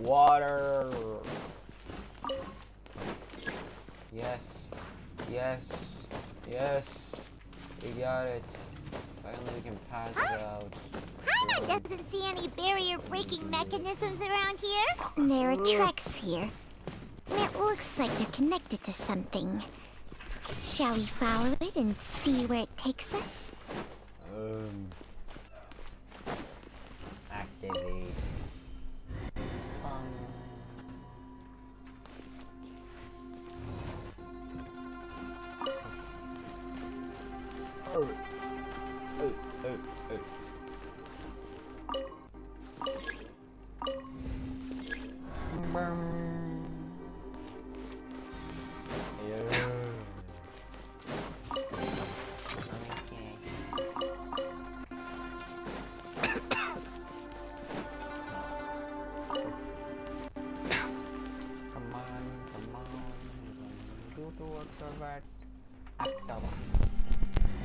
Water. Yes. Yes. Yes. We got it. Finally we can pass it out. Paimon doesn't see any barrier-breaking mechanisms around here. There are tracks here. And it looks like they're connected to something. Shall we follow it and see where it takes us? Activate.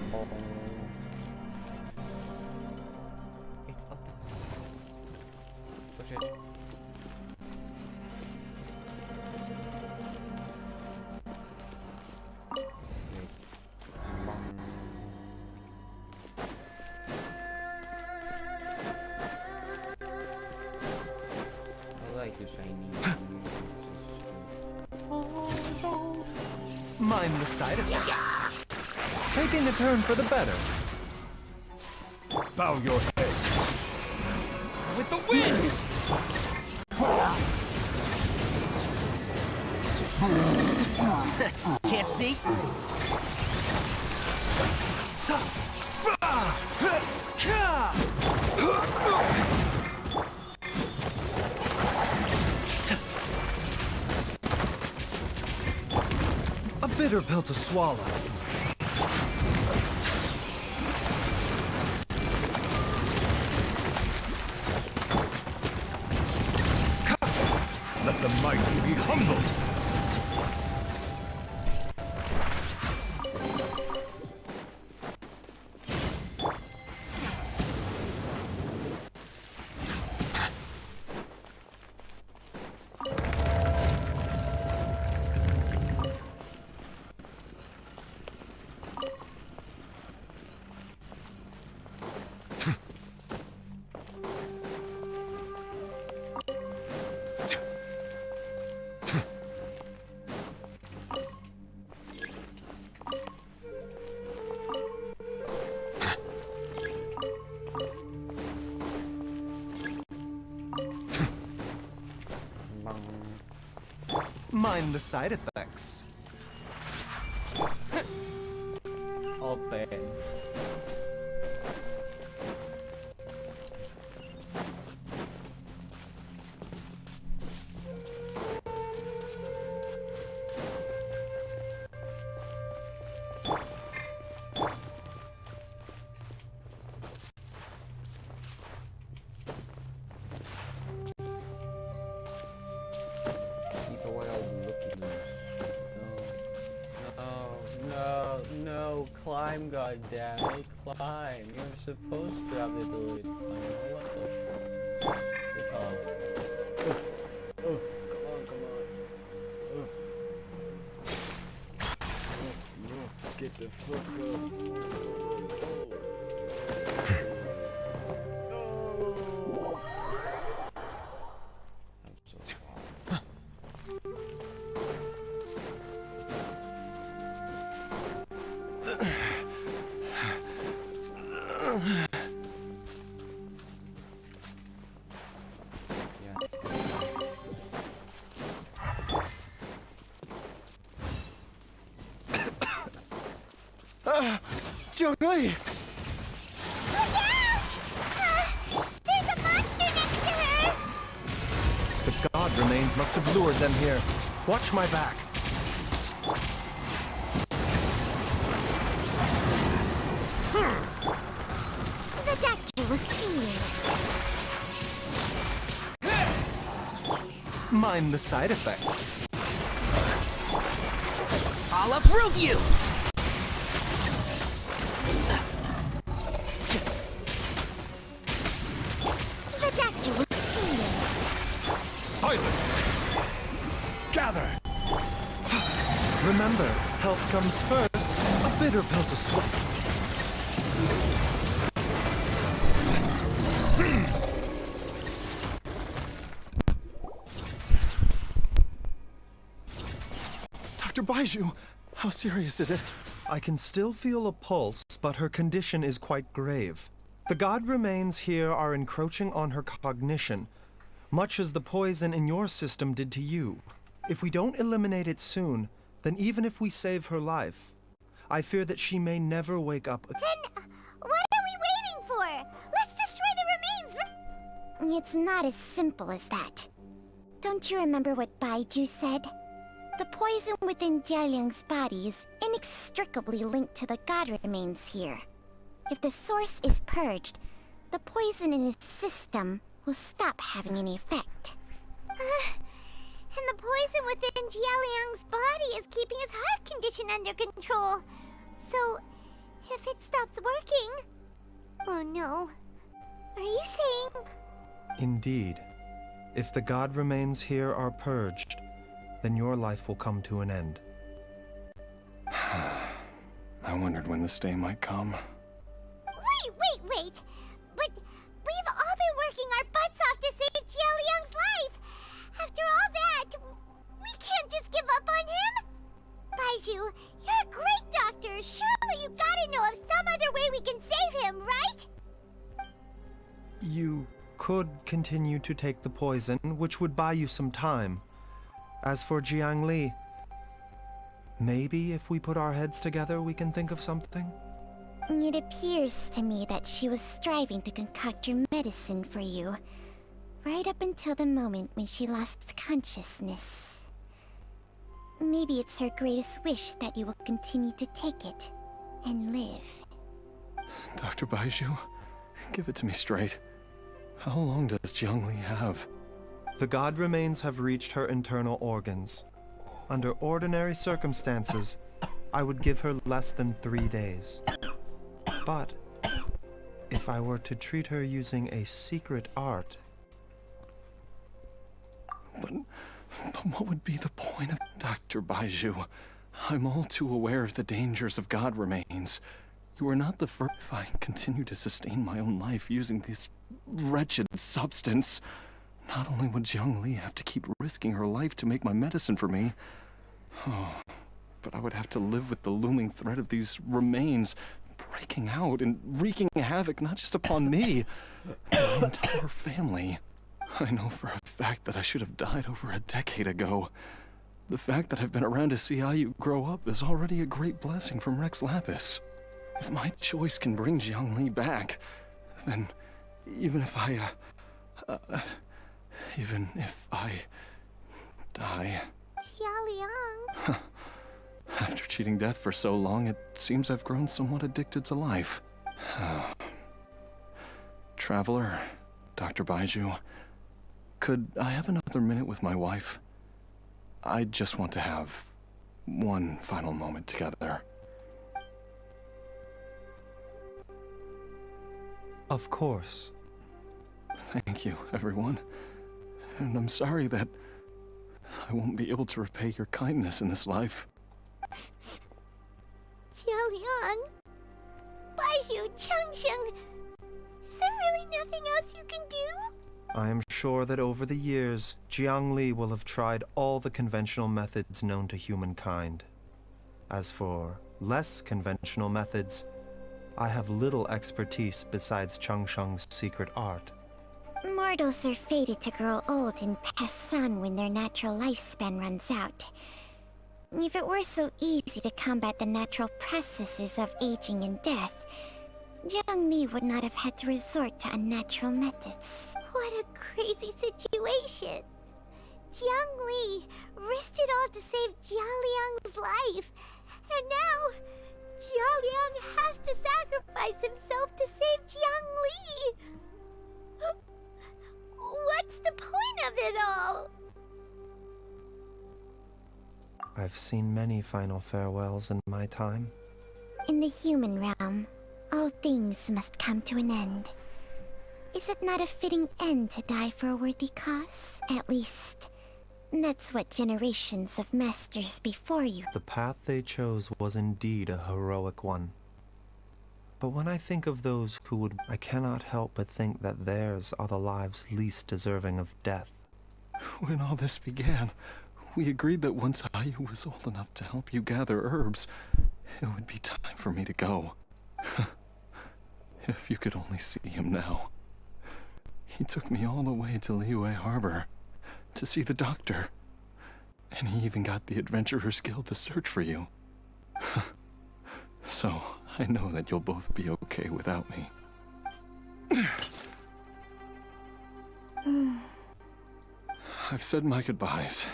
It's open. Push it. I like your shiny. Mind the side effects. Yes. Taking a turn for the better. Bow your head. With the wind! Can't see? A bitter pill to swallow. Let the mighty be humbled. Mind the side effects. Open. Climb, goddammit, climb. You're supposed to have the ability to climb. What the fuck? Oh, come on. Get the fuck up. I'm so sorry. Joey! Look out! There's a monster next to her! The god remains must have lured them here. Watch my back. The doctor was here. Mind the side effects. I'll approve you! Silence! Gather! Remember, health comes first. A bitter pill to swallow. Dr. Baiju, how serious is it? I can still feel a pulse, but her condition is quite grave. The god remains here are encroaching on her cognition, much as the poison in your system did to you. If we don't eliminate it soon, then even if we save her life, I fear that she may never wake up. Then what are we waiting for? Let's destroy the remains! It's not as simple as that. Don't you remember what Baiju said? The poison within Jialiang's body is inextricably linked to the god remains here. If the source is purged, the poison in his system will stop having any effect. And the poison within Jialiang's body is keeping his heart condition under control. So, if it stops working... Oh no. Are you saying... Indeed. If the god remains here are purged, then your life will come to an end. I wondered when this day might come. Wait! But we've all been working our butts off to save Jialiang's life! After all that, we can't just give up on him! Baiju, you're a great doctor! Surely you gotta know of some other way we can save him, right? You could continue to take the poison, which would buy you some time. As for Jiang Li, maybe if we put our heads together, we can think of something? It appears to me that she was striving to concoct your medicine for you, right up until the moment when she lost consciousness. Maybe it's her greatest wish that you will continue to take it and live. Dr. Baiju, give it to me straight. How long does Jiang Li have? The god remains have reached her internal organs. Under ordinary circumstances, I would give her less than 3 days. But if I were to treat her using a secret art... But what would be the point of Dr. Baiju? I'm all too aware of the dangers of god remains. You are not the first. If I continue to sustain my own life using this wretched substance, not only would Jiang Li have to keep risking her life to make my medicine for me, but I would have to live with the looming threat of these remains breaking out and wreaking havoc not just upon me, but my entire family. I know for a fact that I should have died over a decade ago. The fact that I've been around to see how you grow up is already a great blessing from Rex Lapis. If my choice can bring Jiang Li back, then even if I die... Jialiang... After cheating death for so long, it seems I've grown somewhat addicted to life. Traveler, Dr. Baiju, could I have another minute with my wife? I just want to have one final moment together. Of course. Thank you, everyone. And I'm sorry that I won't be able to repay your kindness in this life. Jialiang... Baiju, Changsheng... Is there really nothing else you can do? I am sure that over the years, Jiang Li will have tried all the conventional methods known to humankind. As for less conventional methods, I have little expertise besides Changsheng's secret art. Mortals are fated to grow old and pass on when their natural lifespan runs out. If it were so easy to combat the natural processes of aging and death, Jiang Li would not have had to resort to unnatural methods. What a crazy situation! Jiang Li risked it all to save Jialiang's life, and now Jialiang has to sacrifice himself to save Jiang Li! What's the point of it all? I've seen many final farewells in my time. In the human realm, all things must come to an end. Is it not a fitting end to die for a worthy cause? At least, that's what generations of masters before you... The path they chose was indeed a heroic one. But when I think of those who would, I cannot help but think that theirs are the lives least deserving of death. When all this began, we agreed that once Ayu was old enough to help you gather herbs, it would be time for me to go. If you could only see him now. He took me all the way to Liyue Harbor to see the doctor. And he even got the Adventurers Guild to search for you. So, I know that you'll both be okay without me. I've said my goodbyes.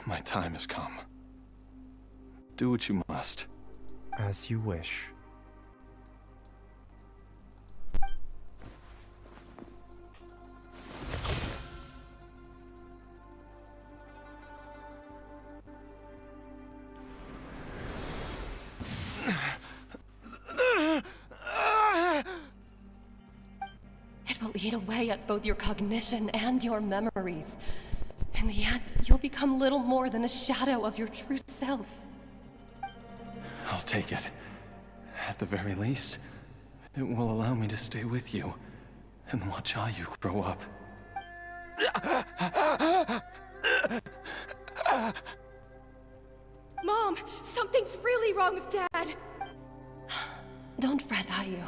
My time has come. Do what you must. As you wish. It will eat away at both your cognition and your memories. In the end, you'll become little more than a shadow of your true self. I'll take it. At the very least, it will allow me to stay with you and watch Ayu grow up. Mom, something's really wrong with Dad. Don't fret, Ayu.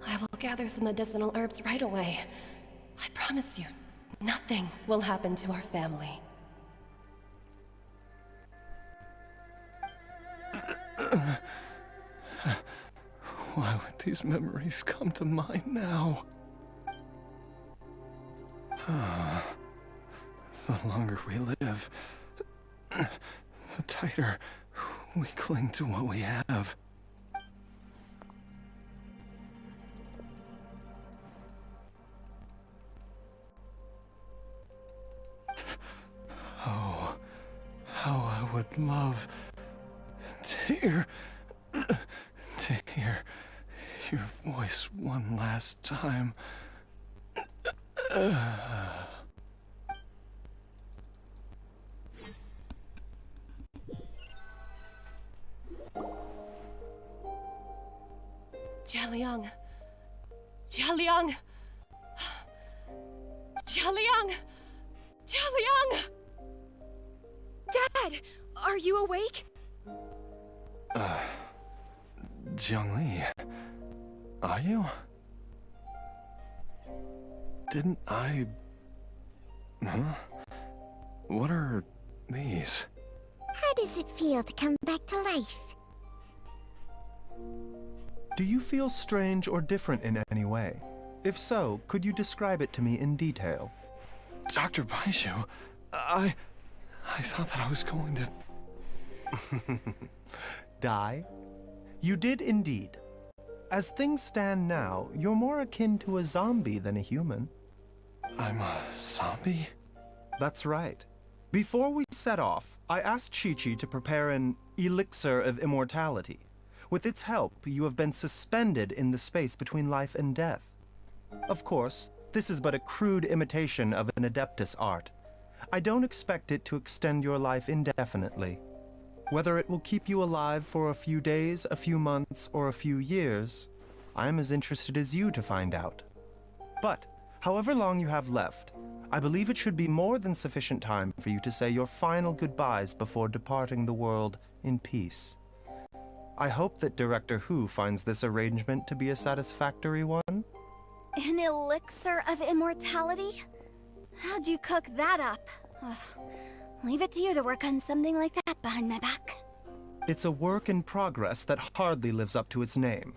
I will gather some medicinal herbs right away. I promise you, nothing will happen to our family. Why would these memories come to mind now? The longer we live, the tighter we cling to what we have. Oh, how I would love to hear your voice one last time. Jialiang! Jialiang! Jialiang! Jialiang! Dad! Are you awake? Jiangli, are you? Didn't I... Huh? What are these? How does it feel to come back to life? Do you feel strange or different in any way? If so, could you describe it to me in detail? Dr. Baizhu, I thought that I was going to... Die? You did indeed. As things stand now, you're more akin to a zombie than a human. I'm a zombie? That's right. Before we set off, I asked Chi-Chi to prepare an elixir of immortality. With its help, you have been suspended in the space between life and death. Of course, this is but a crude imitation of an Adeptus art. I don't expect it to extend your life indefinitely. Whether it will keep you alive for a few days, a few months, or a few years, I am as interested as you to find out. But, however long you have left, I believe it should be more than sufficient time for you to say your final goodbyes before departing the world in peace. I hope that Director Hu finds this arrangement to be a satisfactory one. An elixir of immortality? How'd you cook that up? Ugh. Leave it to you to work on something like that behind my back. It's a work in progress that hardly lives up to its name,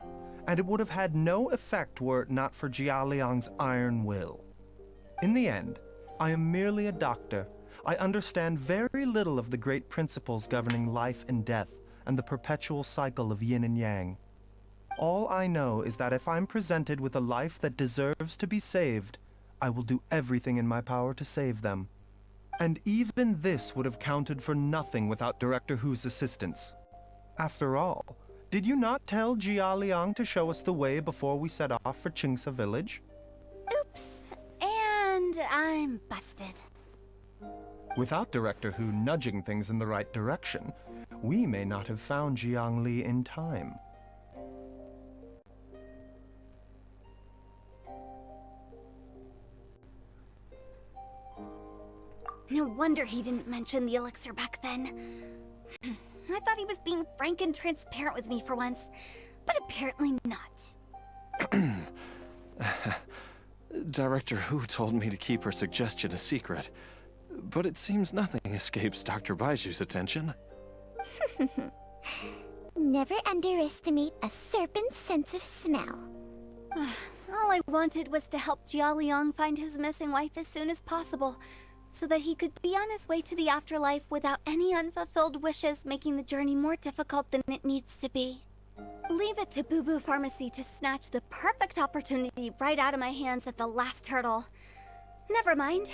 and it would have had no effect were it not for Jialiang's iron will. In the end, I am merely a doctor. I understand very little of the great principles governing life and death and the perpetual cycle of yin and yang. All I know is that if I'm presented with a life that deserves to be saved, I will do everything in my power to save them. And even this would have counted for nothing without Director Hu's assistance. After all, did you not tell Jialiang to show us the way before we set off for Qingce village? I'm busted. Without Director Hu nudging things in the right direction, we may not have found Jiangli in time. No wonder he didn't mention the elixir back then. I thought he was being frank and transparent with me for once, but apparently not. Director Hu told me to keep her suggestion a secret, but it seems nothing escapes Dr. Baiju's attention. Never underestimate a serpent's sense of smell. All I wanted was to help Jia Liang find his missing wife as soon as possible, so that he could be on his way to the afterlife without any unfulfilled wishes making the journey more difficult than it needs to be. Leave it to Boo Boo Pharmacy to snatch the perfect opportunity right out of my hands at the last hurdle. Never mind.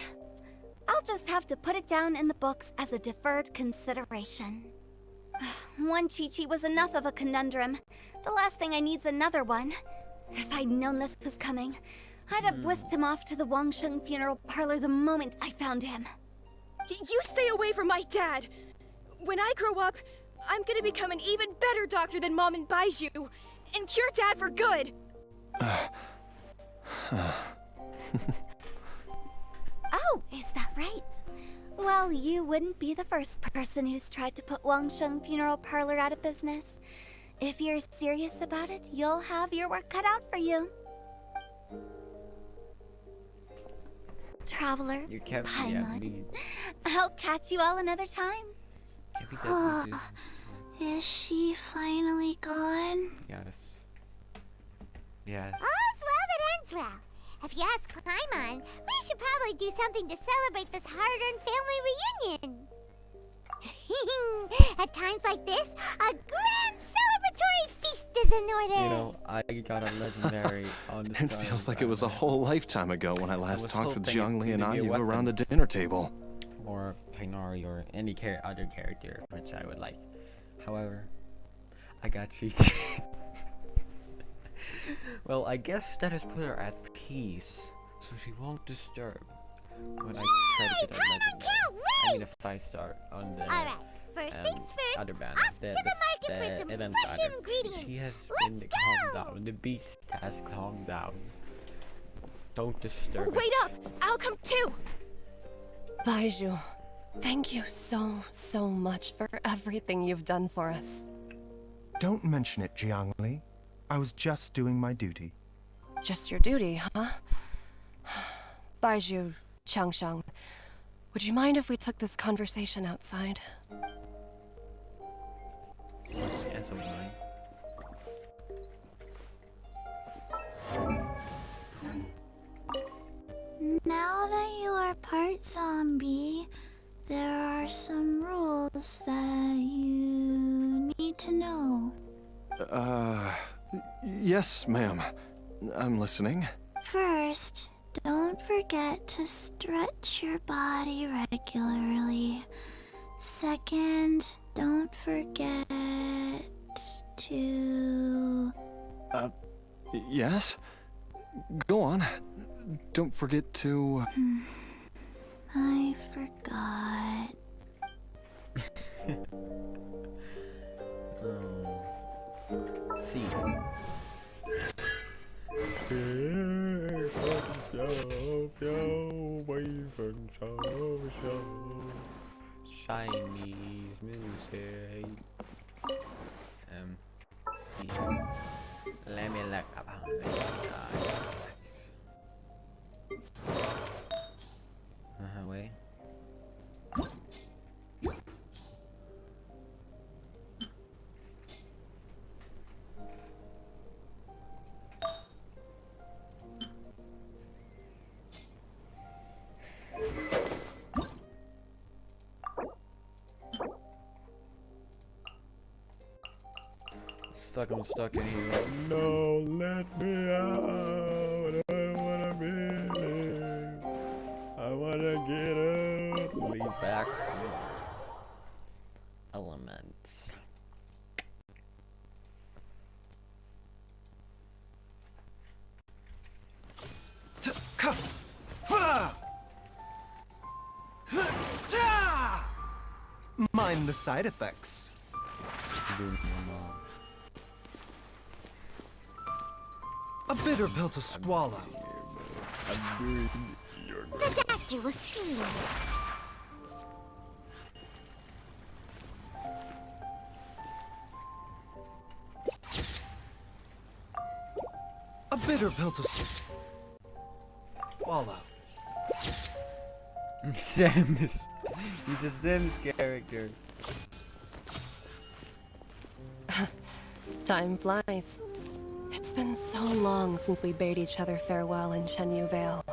I'll just have to put it down in the books as a deferred consideration. One Chi-Chi was enough of a conundrum. The last thing I need's another one. If I'd known this was coming, I'd have whisked him off to the Wangsheng funeral parlor the moment I found him. You stay away from my dad! When I grow up, I'm gonna become an even better doctor than Mom and Baiju, and cure Dad for good! Oh, is that right? Well, you wouldn't be the first person who's tried to put Wangsheng funeral parlor out of business. If you're serious about it, you'll have your work cut out for you. Traveler, You can't be Paimon. that mean. I'll catch you all another time. Can't be that mean, Susan. Is she finally gone? Yes. Yes. All's well that ends well. If you ask Paimon, we should probably do something to celebrate this hard-earned family reunion. At times like this, a grand celebratory feast is in order. You know, I got a legendary on the It side feels of like it was a Batman. whole lifetime ago when I last was talked with hoping Jiangli it'd and be a Ayu weapon. around the dinner table. Or Tainari or any other character which I would like. However, I got Chi-Chi. Well, I guess that has put her at peace, so she won't disturb when I try to get that legendary. I mean a 5-star on the Alright, first things first, other banner. off to the market for some event fresh banner. ingredients. She has Let's been go! calmed down. The beast has calmed down. Don't disturb Wait it. up! I'll come too! Baiju, thank you so much for everything you've done for us. Don't mention it, Jiangli. I was just doing my duty. Just your duty, huh? Baiju, Changshang, would you mind if we took this conversation outside? And so mine. Now that you are part zombie, there are some rules that you need to know. Yes, ma'am. I'm listening. First, don't forget to stretch your body regularly. Second, don't forget to... Yes? Go on. Don't forget to... I forgot. See. Chinese music. See. Let me look upon this. Wait. I'm stuck in here. No, let me out. I don't wanna be here. I wanna get out. Leave back. Elements. mind the side effects. A bitter pill to swallow. The doctor will see you. A bitter pill to swallow. Sims. He's a Sims character. Time flies. It's been so long since we bade each other farewell in Shenyu Vale.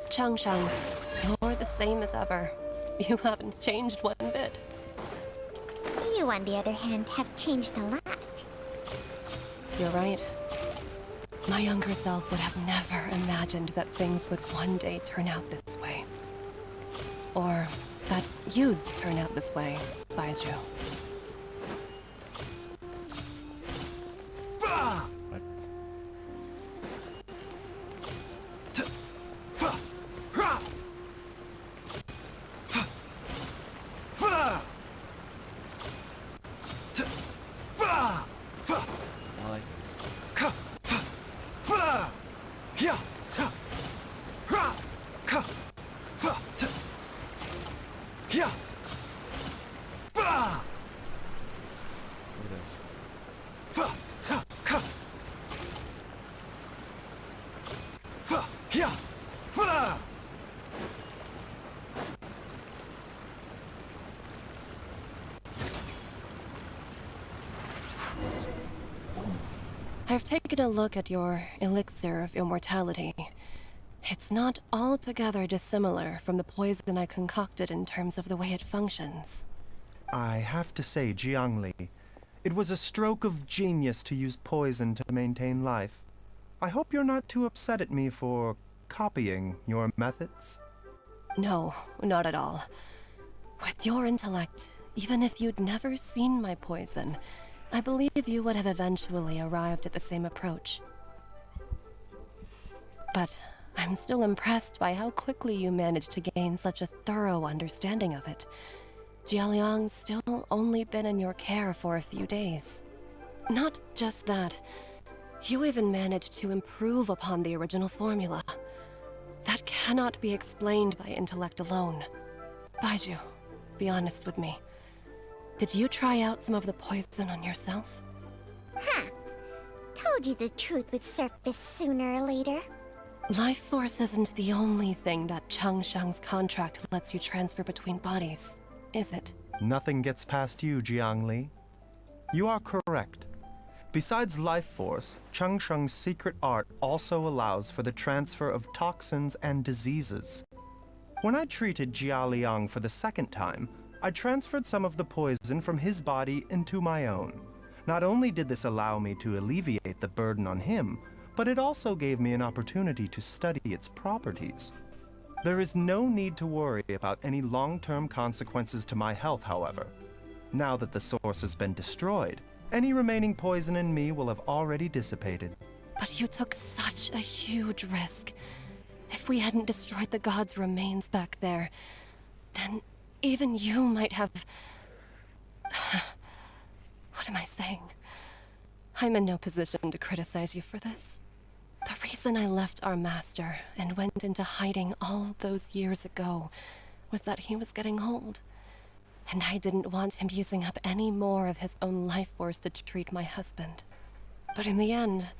Changshang, you're the same as ever. You haven't changed one bit. You, on the other hand, have changed a lot. You're right. My younger self would have never imagined that things would one day turn out this way. Or that you'd turn out this way, Baizhu. What? I like Look at this. I've taken a look at your elixir of immortality. It's not altogether dissimilar from the poison I concocted in terms of the way it functions. I have to say, Jiangli, it was a stroke of genius to use poison to maintain life. I hope you're not too upset at me for copying your methods. No, not at all. With your intellect, even if you'd never seen my poison, I believe you would have eventually arrived at the same approach. But I'm still impressed by how quickly you managed to gain such a thorough understanding of it. Jialiang's still only been in your care for a few days. Not just that, you even managed to improve upon the original formula. That cannot be explained by intellect alone. Baizhu, be honest with me. Did you try out some of the poison on yourself? Huh. Told you the truth would surface sooner or later. Life force isn't the only thing that Changshang's contract lets you transfer between bodies, is it? Nothing gets past you, Jiangli. You are correct. Besides life force, Changsheng's secret art also allows for the transfer of toxins and diseases. When I treated Jia Liang for the second time, I transferred some of the poison from his body into my own. Not only did this allow me to alleviate the burden on him, but it also gave me an opportunity to study its properties. There is no need to worry about any long-term consequences to my health, however. Now that the source has been destroyed, any remaining poison in me will have already dissipated. But you took such a huge risk. If we hadn't destroyed the god's remains back there, then even you might have... What am I saying? I'm in no position to criticize you for this. The reason I left our master and went into hiding all those years ago was that he was getting old. And I didn't want him using up any more of his own life force to treat my husband. But in the end,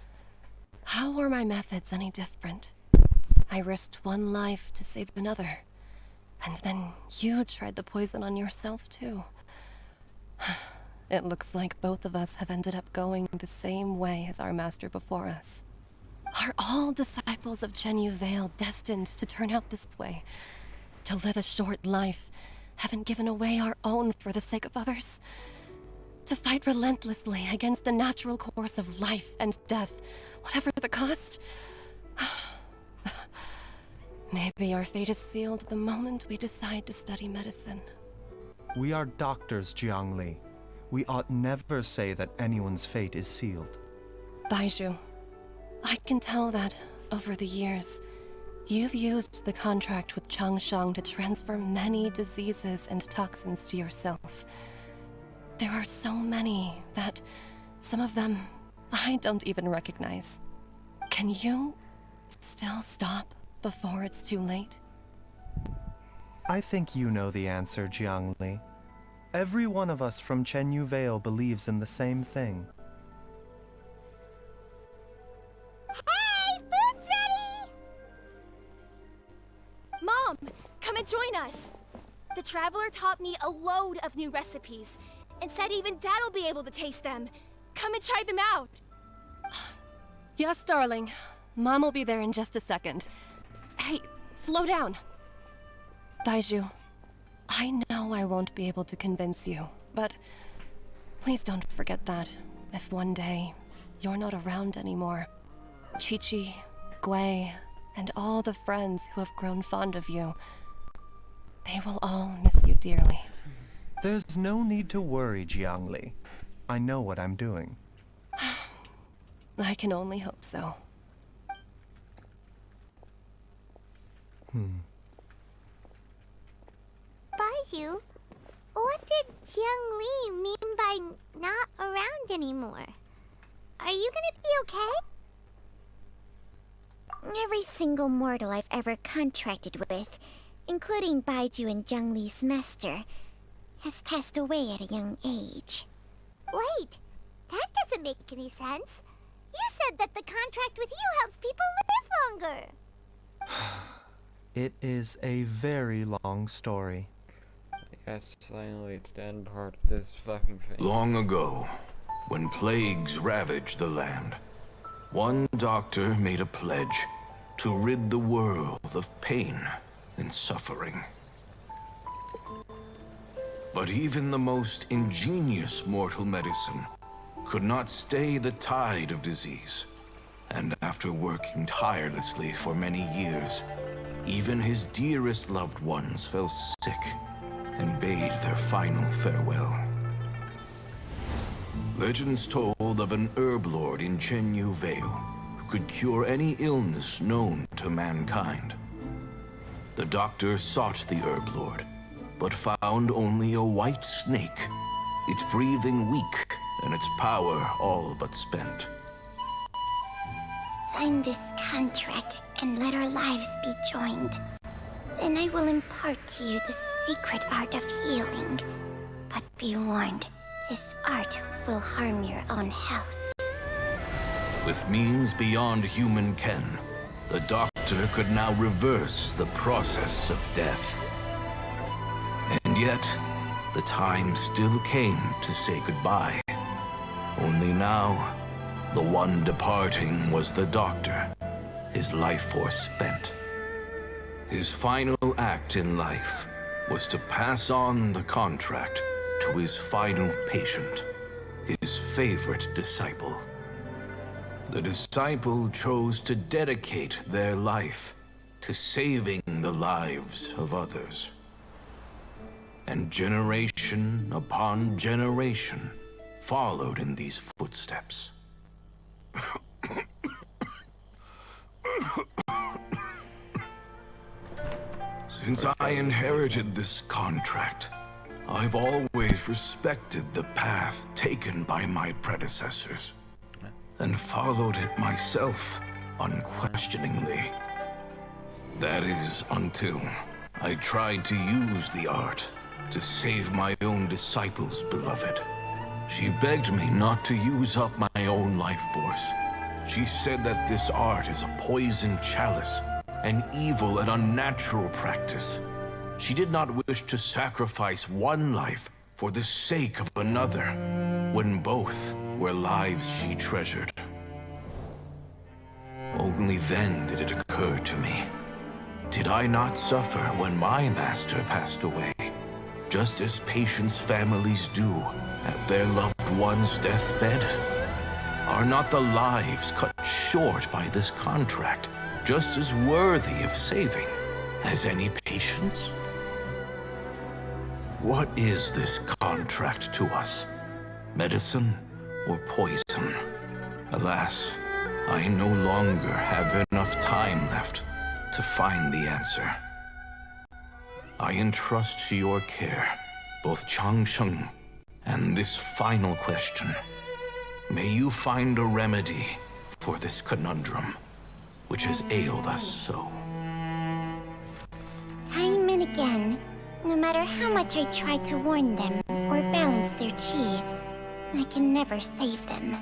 how were my methods any different? I risked one life to save another. And then you tried the poison on yourself too. It looks like both of us have ended up going the same way as our master before us. Are all disciples of Shenyu Vale destined to turn out this way? To live a short life, having given away our own for the sake of others? To fight relentlessly against the natural course of life and death, whatever the cost? Maybe our fate is sealed the moment we decide to study medicine. We are doctors, Jiangli. We ought never say that anyone's fate is sealed. Baizhu, I can tell that, over the years, You've used the contract with Changshang to transfer many diseases and toxins to yourself. There are so many that some of them I don't even recognize. Can you still stop before it's too late? I think you know the answer, Jiangli. Every one of us from Chenyu Vale believes in the same thing. Hey, food's ready! Mom, come and join us. The Traveler taught me a load of new recipes and said even Dad will be able to taste them. Come and try them out. Yes, darling. Mom will be there in just a second. Hey, slow down. Baizhu, I know I won't be able to convince you, but please don't forget that if one day you're not around anymore, Chi-Chi, Gui, and all the friends who have grown fond of you, they will all miss you dearly. There's no need to worry, Jiangli. I know what I'm doing. I can only hope so. Baizhu, what did Jiang Li mean by not around anymore? Are you gonna be okay? Every single mortal I've ever contracted with, including Baizhu and Jiang Li's master, has passed away at a young age. Wait, that doesn't make any sense. You said that the contract with you helps people live longer. It is a very long story. Yes, finally it's the end part of this fucking thing. Long ago, when plagues ravaged the land, one doctor made a pledge to rid the world of pain and suffering. But even the most ingenious mortal medicine could not stay the tide of disease. And after working tirelessly for many years, even his dearest loved ones fell sick and bade their final farewell. Legends told of an herb lord in Chenyu Vale who could cure any illness known to mankind. The doctor sought the herb lord, but found only a white snake, its breathing weak and its power all but spent. Sign this contract and let our lives be joined. Then I will impart to you the secret art of healing. But be warned, this art will harm your own health. With means beyond human ken, the doctor could now reverse the process of death. And yet, the time still came to say goodbye. Only now, the one departing was the doctor, his life force spent. His final act in life was to pass on the contract to his final patient, his favorite disciple. The disciple chose to dedicate their life to saving the lives of others. And generation upon generation followed in these footsteps. Since I inherited this contract, I've always respected the path taken by my predecessors, and followed it myself unquestioningly. That is, until I tried to use the art to save my own disciple's beloved. She begged me not to use up my own life force. She said that this art is a poisoned chalice, an evil and unnatural practice. She did not wish to sacrifice one life for the sake of another, when both were lives she treasured. Only then did it occur to me. Did I not suffer when my master passed away, just as patients' families do at their loved one's deathbed? Are not the lives cut short by this contract just as worthy of saving as any patients? What is this contract to us? Medicine or poison? Alas, I no longer have enough time left. to find the answer. I entrust to your care both Changsheng and this final question. May you find a remedy for this conundrum, which has ailed us so. Time and again, no matter how much I try to warn them or balance their chi, I can never save them.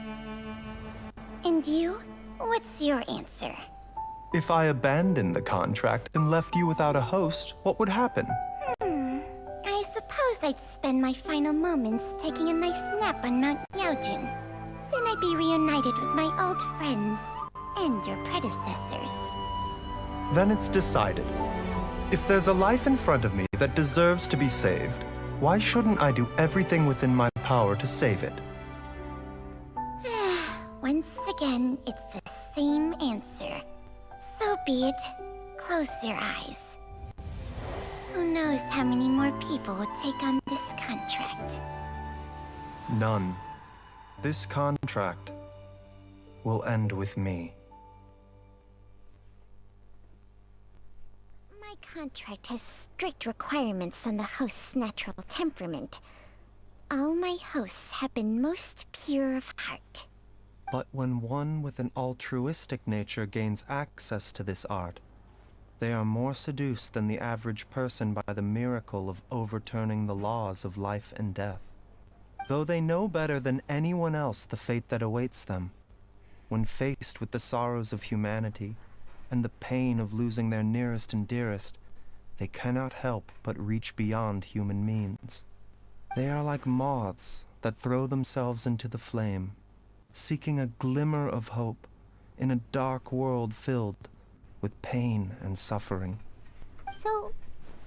And you? What's your answer? If I abandoned the contract and left you without a host, what would happen? I suppose I'd spend my final moments taking a nice nap on Mount Yaojun. Then I'd be reunited with my old friends and your predecessors. Then it's decided. If there's a life in front of me that deserves to be saved, why shouldn't I do everything within my power to save it? Once again, it's the same answer. So be it. Close your eyes. Who knows how many more people will take on this contract? None. This contract will end with me. My contract has strict requirements on the host's natural temperament. All my hosts have been most pure of heart. But when one with an altruistic nature gains access to this art, they are more seduced than the average person by the miracle of overturning the laws of life and death. Though they know better than anyone else the fate that awaits them, when faced with the sorrows of humanity and the pain of losing their nearest and dearest, they cannot help but reach beyond human means. They are like moths that throw themselves into the flame, seeking a glimmer of hope in a dark world filled with pain and suffering. So,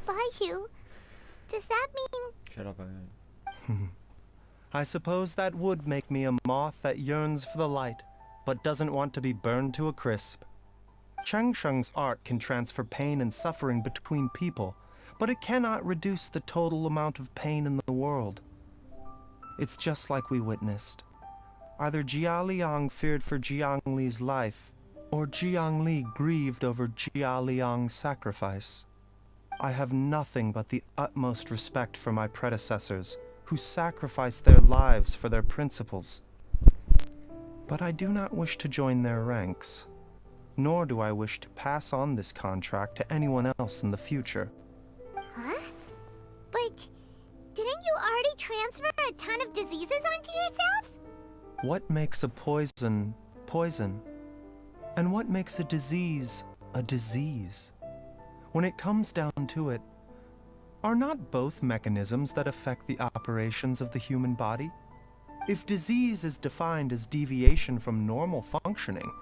Baiju, does that mean... Shut up, I suppose that would make me a moth that yearns for the light, but doesn't want to be burned to a crisp. Changsheng's art can transfer pain and suffering between people, but it cannot reduce the total amount of pain in the world. It's just like we witnessed. Either Jia Liang feared for Jiang Li's life, or Jiang Li grieved over Jia Liang's sacrifice. I have nothing but the utmost respect for my predecessors, who sacrificed their lives for their principles. But I do not wish to join their ranks, nor do I wish to pass on this contract to anyone else in the future. Huh? But didn't you already transfer a ton of diseases onto yourself? What makes a poison poison? And what makes a disease a disease? When it comes down to it, are not both mechanisms that affect the operations of the human body? If disease is defined as deviation from normal functioning,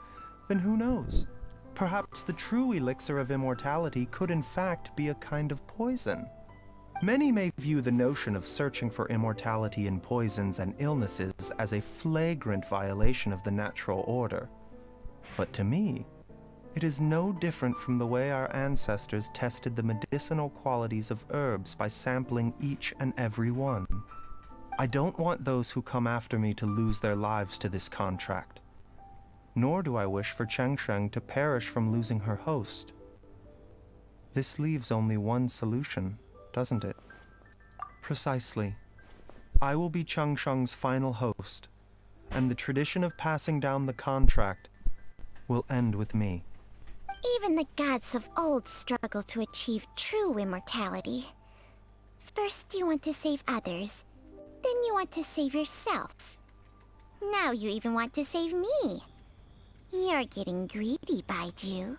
then who knows? Perhaps the true elixir of immortality could in fact be a kind of poison. Many may view the notion of searching for immortality in poisons and illnesses as a flagrant violation of the natural order. But to me, it is no different from the way our ancestors tested the medicinal qualities of herbs by sampling each and every one. I don't want those who come after me to lose their lives to this contract. Nor do I wish for Changsheng to perish from losing her host. This leaves only one solution, doesn't it? Precisely. I will be Changsheng's final host, and the tradition of passing down the contract will end with me. Even the gods of old struggle to achieve true immortality. First you want to save others, then you want to save yourself. Now you even want to save me. You're getting greedy, Baiju.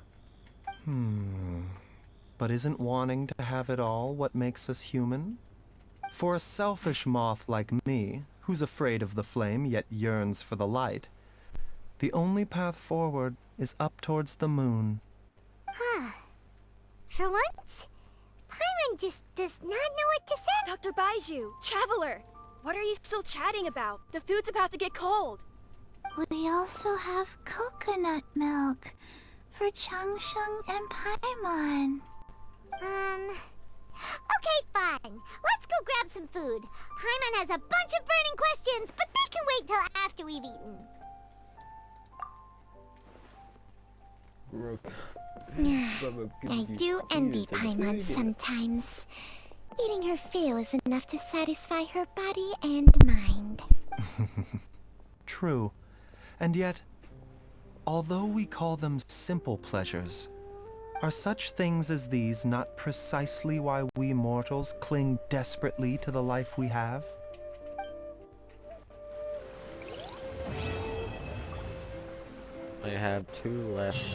But isn't wanting to have it all what makes us human? For a selfish moth like me, who's afraid of the flame yet yearns for the light, the only path forward is up towards the moon. For once, Paimon just does not know what to say. Dr. Baiju, Traveler, what are you still chatting about? The food's about to get cold. We also have coconut milk for Changsheng and Paimon. Okay, fine. Let's go grab some food. Paimon has a bunch of burning questions, but they can wait till after we've eaten. Rook. I do envy Paimon sometimes. Eating her fill is enough to satisfy her body and mind. True. And yet, although we call them simple pleasures, are such things as these not precisely why we mortals cling desperately to the life we have? I have 2 left.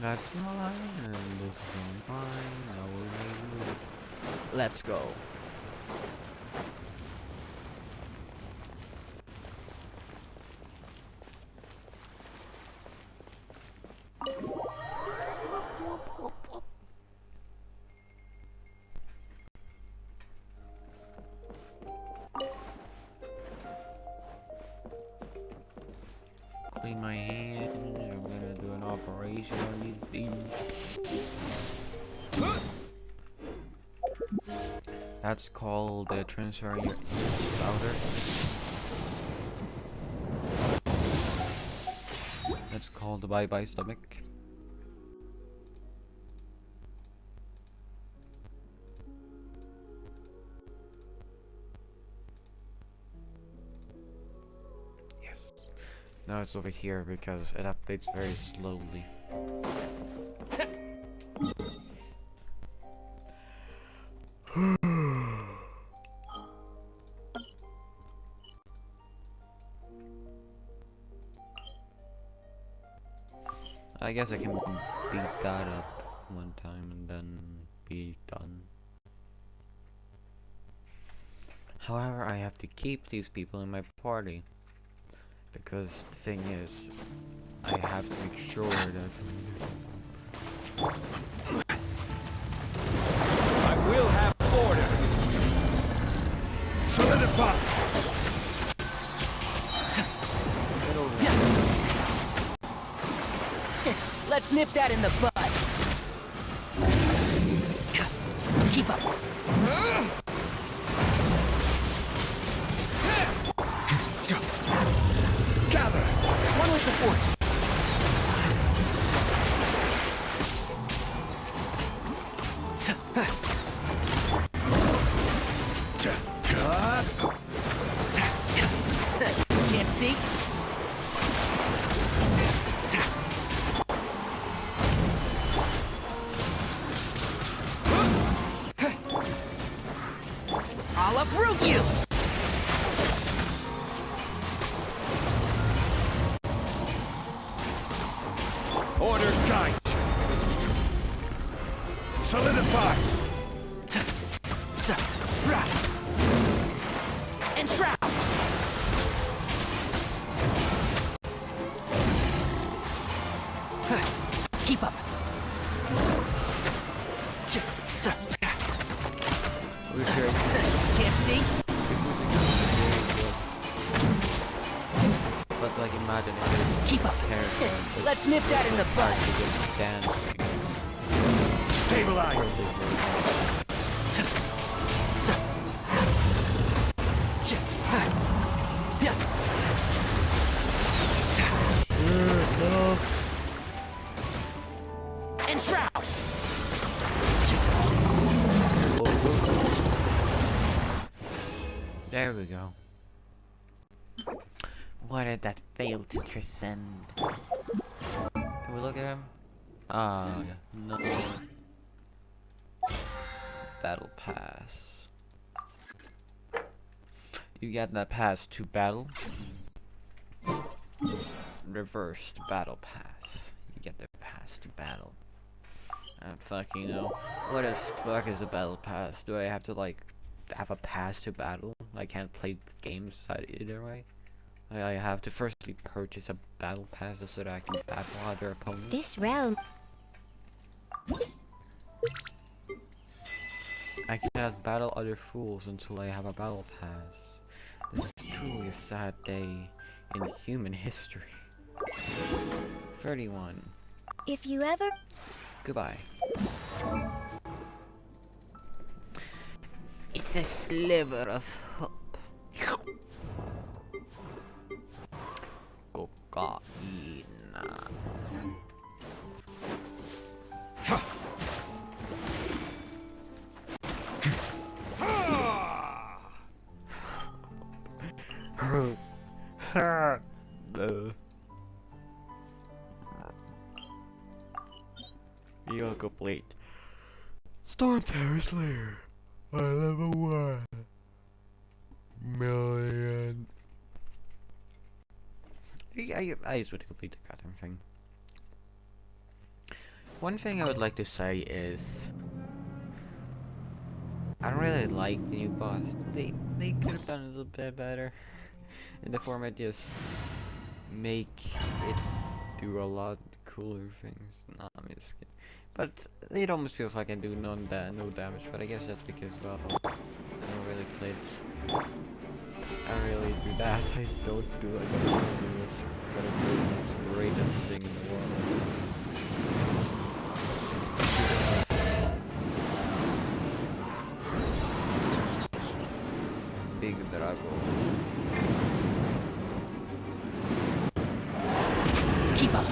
That's mine, and this is mine. Now we may move. Let's go. Clean my hands. I'm gonna do an operation on these things. That's called transferring your powder. That's called the bye-bye stomach. Now it's over here because it updates very slowly. I guess I can beat that up one time and then be done. However, I have to keep these people in my party. Because the thing is, I have to make sure that I will have order. Solidify. Let's nip that in the bud. Keep up. Gather! One with the force! Can't see? I'll uproot you! Order guide. Solidify. Entrap. Keep up. Can't see? this music is very good. But like imagine if there's Keep up. characters Let's nip that in the bud. dancing. Stabilize. Entrap. There we go. Why did that fail to transcend? Can we look at him? Ah, no. Battle pass. You get that pass to battle. Reversed battle pass. You get the pass to battle. I don't fucking know. What the fuck is a battle pass? Do I have to like have a pass to battle? I can't play games either way. I have to firstly purchase a battle pass so that I can battle other opponents. This realm. I cannot battle other fools until I have a battle pass. This is truly a sad day in human history. 31. If you ever... Goodbye. It's a sliver of hope. Cocaine. You're complete. Storm Terror Slayer. I level 1 million. I just want to complete the goddamn thing. One thing I would like to say is I don't really like the new boss. They could have done a little bit better in the format. Just make it do a lot cooler things. Nah, I'm just kidding. But it almost feels like I do no damage. But I guess that's because, well, I don't really play this. I don't really do that. I don't do this. But it's the greatest thing in the world. Big Drago. Keep up.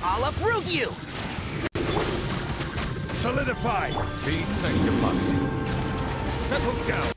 I'll uproot you! Solidify! Be sanctified. Settle down!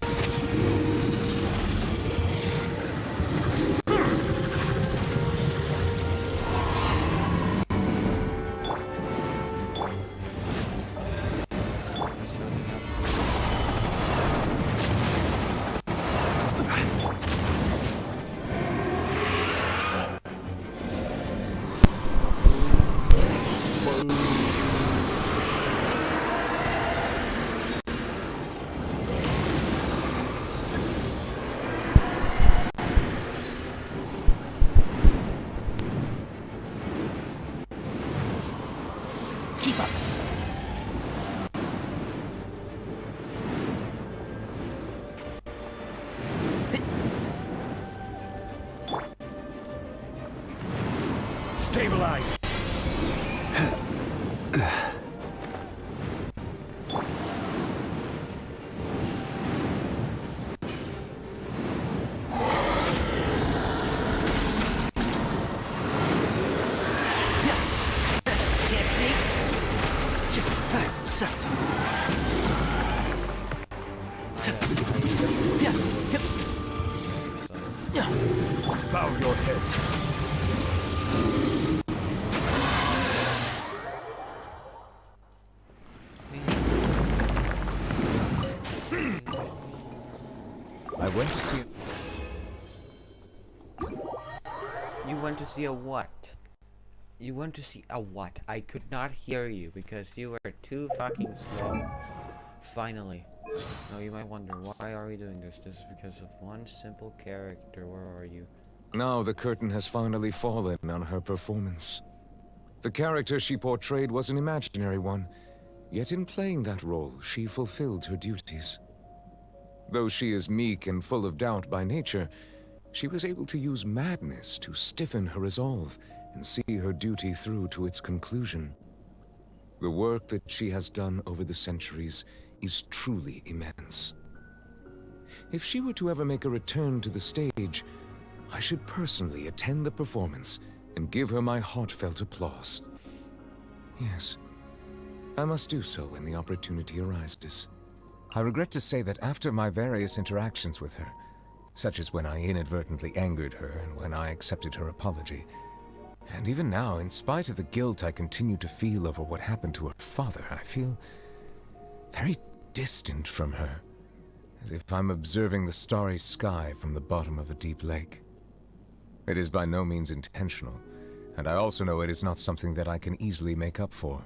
Keep up. Stabilize! Bow your head. I went to see... You went to see a what? You went to see a what? I could not hear you because you were too fucking slow. Finally. Now you might wonder, why are we doing this? This is because of one simple character. Where are you? Now the curtain has finally fallen on her performance. The character she portrayed was an imaginary one, yet in playing that role, she fulfilled her duties. Though she is meek and full of doubt by nature, she was able to use madness to stiffen her resolve and see her duty through to its conclusion. The work that she has done over the centuries is truly immense. If she were to ever make a return to the stage, I should personally attend the performance and give her my heartfelt applause. Yes, I must do so when the opportunity arises. I regret to say that after my various interactions with her, such as when I inadvertently angered her and when I accepted her apology, and even now, in spite of the guilt I continue to feel over what happened to her father, I feel very distant from her, as if I'm observing the starry sky from the bottom of a deep lake. It is by no means intentional, and I also know it is not something that I can easily make up for.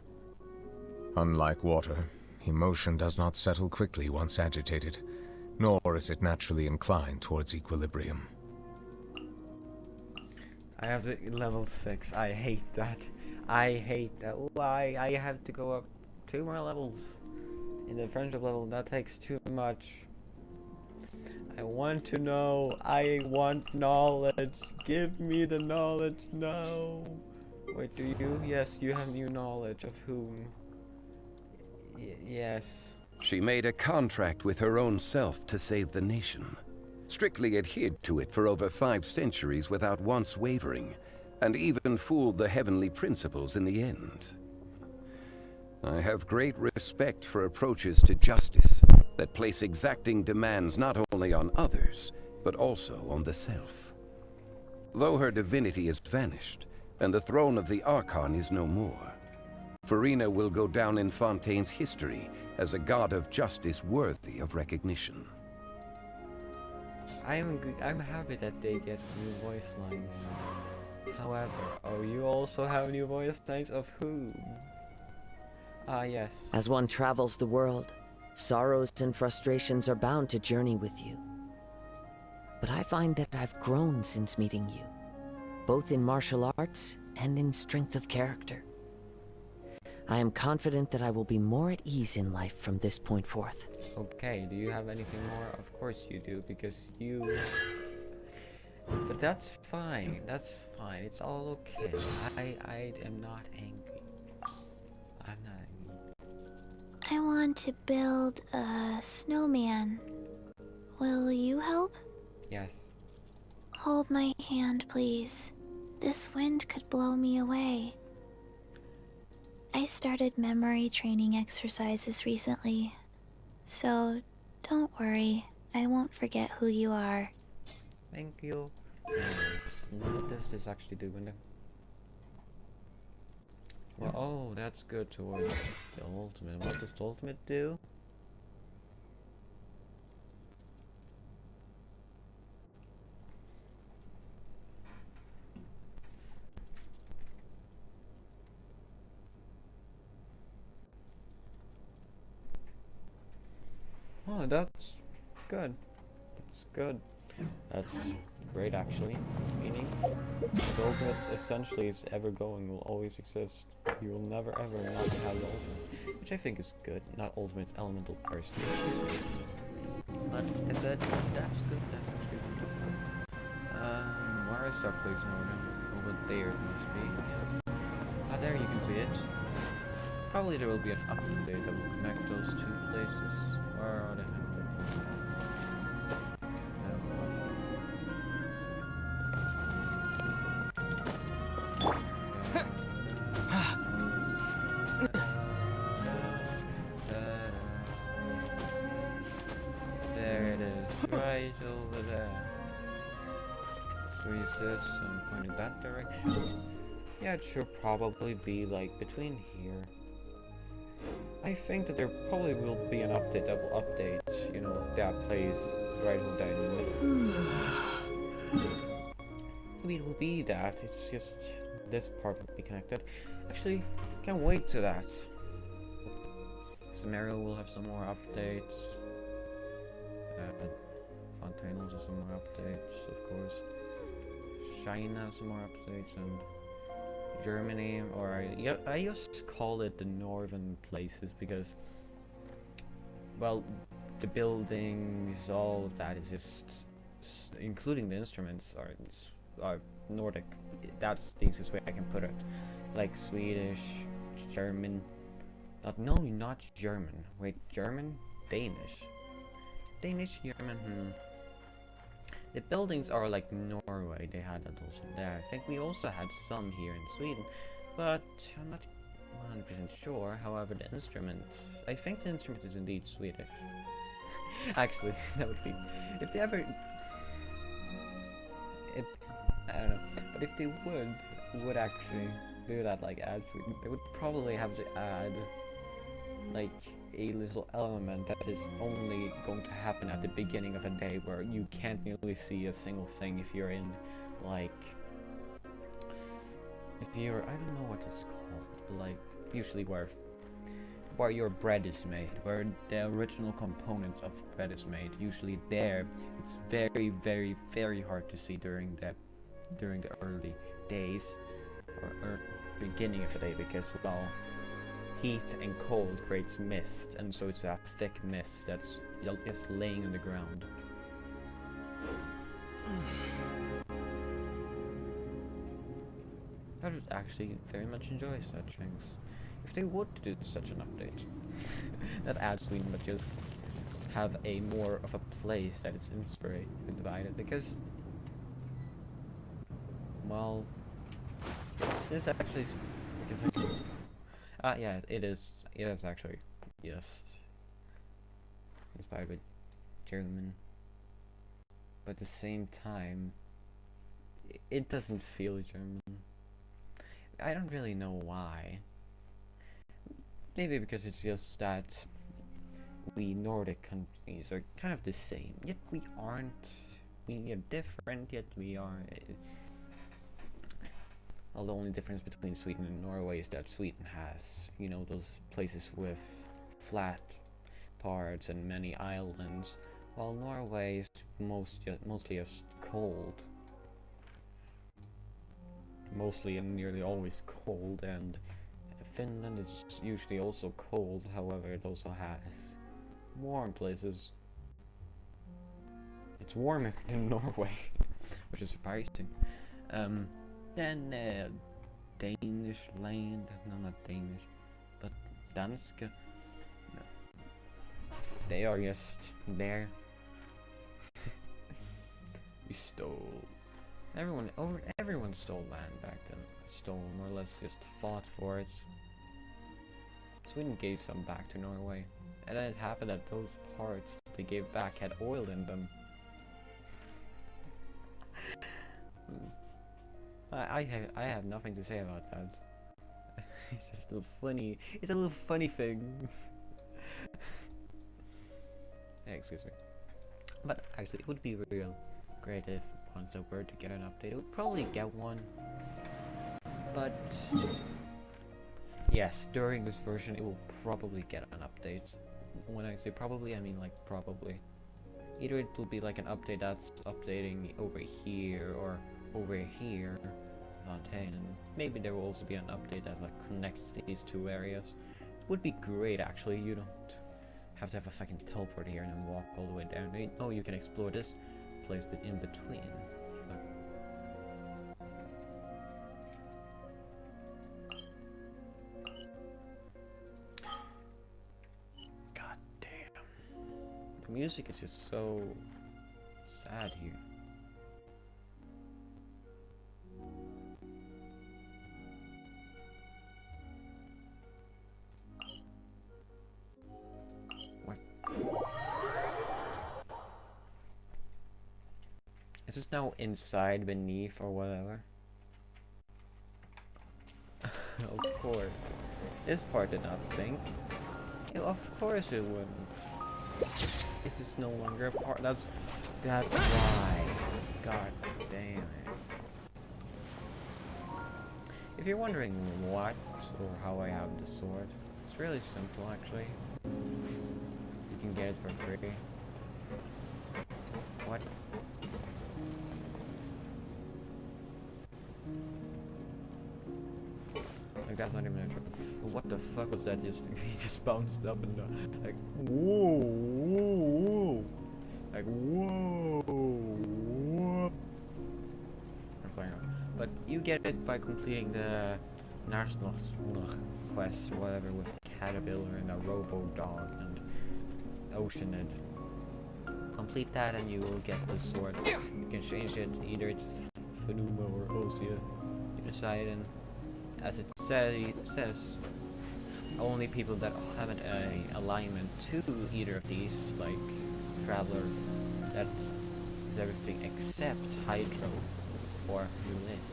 Unlike water, emotion does not settle quickly once agitated, nor is it naturally inclined towards equilibrium. I have to level 6. I hate that. I hate that. Why? I have to go up 2 more levels. In the friendship level, that takes too much. I want to know. I want knowledge. Give me the knowledge. No. Wait, do you? Yes, you have new knowledge. Of whom? Yes. She made a contract with her own self to save the nation. Strictly adhered to it for over 5 centuries without once wavering, and even fooled the heavenly principles in the end. I have great respect for approaches to justice that place exacting demands not only on others, but also on the self. Though her divinity has vanished, and the throne of the Archon is no more, Farina will go down in Fontaine's history as a god of justice worthy of recognition. I'm happy that they get new voice lines. However, oh, you also have new voice lines of whom? Ah, yes. As one travels the world, sorrows and frustrations are bound to journey with you. But I find that I've grown since meeting you, both in martial arts and in strength of character. I am confident that I will be more at ease in life from this point forth. Okay, do you have anything more? Of course you do, because you... But that's fine, it's all okay. I am not angry. I'm not angry. I want to build a snowman. Will you help? Yes. Hold my hand, please. This wind could blow me away. I started memory training exercises recently, so don't worry, I won't forget who you are. Thank you. What does this actually do, Window? Well, oh, that's good towards the ultimate. What does the ultimate do? Oh, that's good. That's good. That's great, actually. Meaning, the ultimate essentially is ever going, will always exist. You will never ever not have the ultimate, which I think is good. Not ultimate, elemental burst. But the good, that's good. That's actually good. Where I start placing over there it must be. Yes. Ah, there you can see it. Probably there will be an update that will connect those 2 places. Where are they? There it is, right over there. So use this and pointing that direction. Yeah, it should probably be like between here. I think that there probably will be an update that will update, you know, that place right over there in the middle. Maybe it will be that, it's just this part will be connected. Actually, can't wait to that. Scenario will have some more updates. Fontaine will have some more updates, of course. China have some more updates, and Germany, or I just call it the northern places because, well, the buildings, all of that is just, including the instruments, are Nordic. That's the easiest way I can put it. Like Swedish, German, not German. Wait, German? Danish, German. The buildings are like Norway, they had that also there. I think we also had some here in Sweden, but I'm not 100% sure. However, the instrument, I think the instrument is indeed Swedish. Actually, that would be, if they ever, I don't know, but if they would actually do that, like add Sweden, they would probably have to add like a little element that is only going to happen at the beginning of a day, where you can't really see a single thing if you're in, like, I don't know what it's called, but like, usually where where your bread is made, where the original components of bread is made. Usually there, it's very, very, very hard to see during the early days or beginning of the day, because well, heat and cold creates mist, and so it's a thick mist that's just laying on the ground. I would actually very much enjoy such things. If they would do such an update, that adds Sweden, but just have a more of a place that is inspired by it, because, well, it's actually, because yeah, it is actually just inspired by German, but at the same time, it doesn't feel German. I don't really know why. Maybe because it's just that we Nordic countries are kind of the same, yet we aren't. We are different, yet we are. Well, the only difference between Sweden and Norway is that Sweden has, you know, those places with flat parts and many islands, while Norway is mostly just cold. Mostly and nearly always cold, and Finland is usually also cold, however it also has warm places. It's warmer in Norway, which is surprising. Then Danish land, no, not Danish, but Danske. No. They are just there. We stole. Everyone stole land back then. Stole, more or less just fought for it. Sweden gave some back to Norway, and then it happened that those parts they gave back had oil in them. I have nothing to say about that. It's just a little funny. It's a little funny thing. Yeah, excuse me. But actually, it would be real great if once I were to get an update, it would probably get one. But yes, during this version, it will probably get an update. When I say probably, I mean like probably. Either it will be like an update that's updating over here or over here, Fontaine, and maybe there will also be an update that like connects these two areas. It would be great actually. You don't have to have a fucking teleport here and then walk all the way down. Oh, you can explore this place but in between. God damn. The music is just so sad here. Is this now inside, beneath, or whatever? Of course. This part did not sink. Yeah, of course it wouldn't. This is no longer a part. That's why. God damn it. If you're wondering what or how I have the sword, it's really simple actually. You can get it for free. What? Like that's not even a joke. What the fuck was that? Just he just bounced up and like whoa, whoa, like whoa, whoa. I'm flying up. But you get it by completing the Narsnoch quest or whatever with Caterpillar and a Robo Dog and Oceanid. Complete that and you will get the sword. You can change it, either it's Fanuma or Osia. You decide, and as it says, only people that have an alignment to either of these, like Traveler, that is everything except Hydro or Lilith,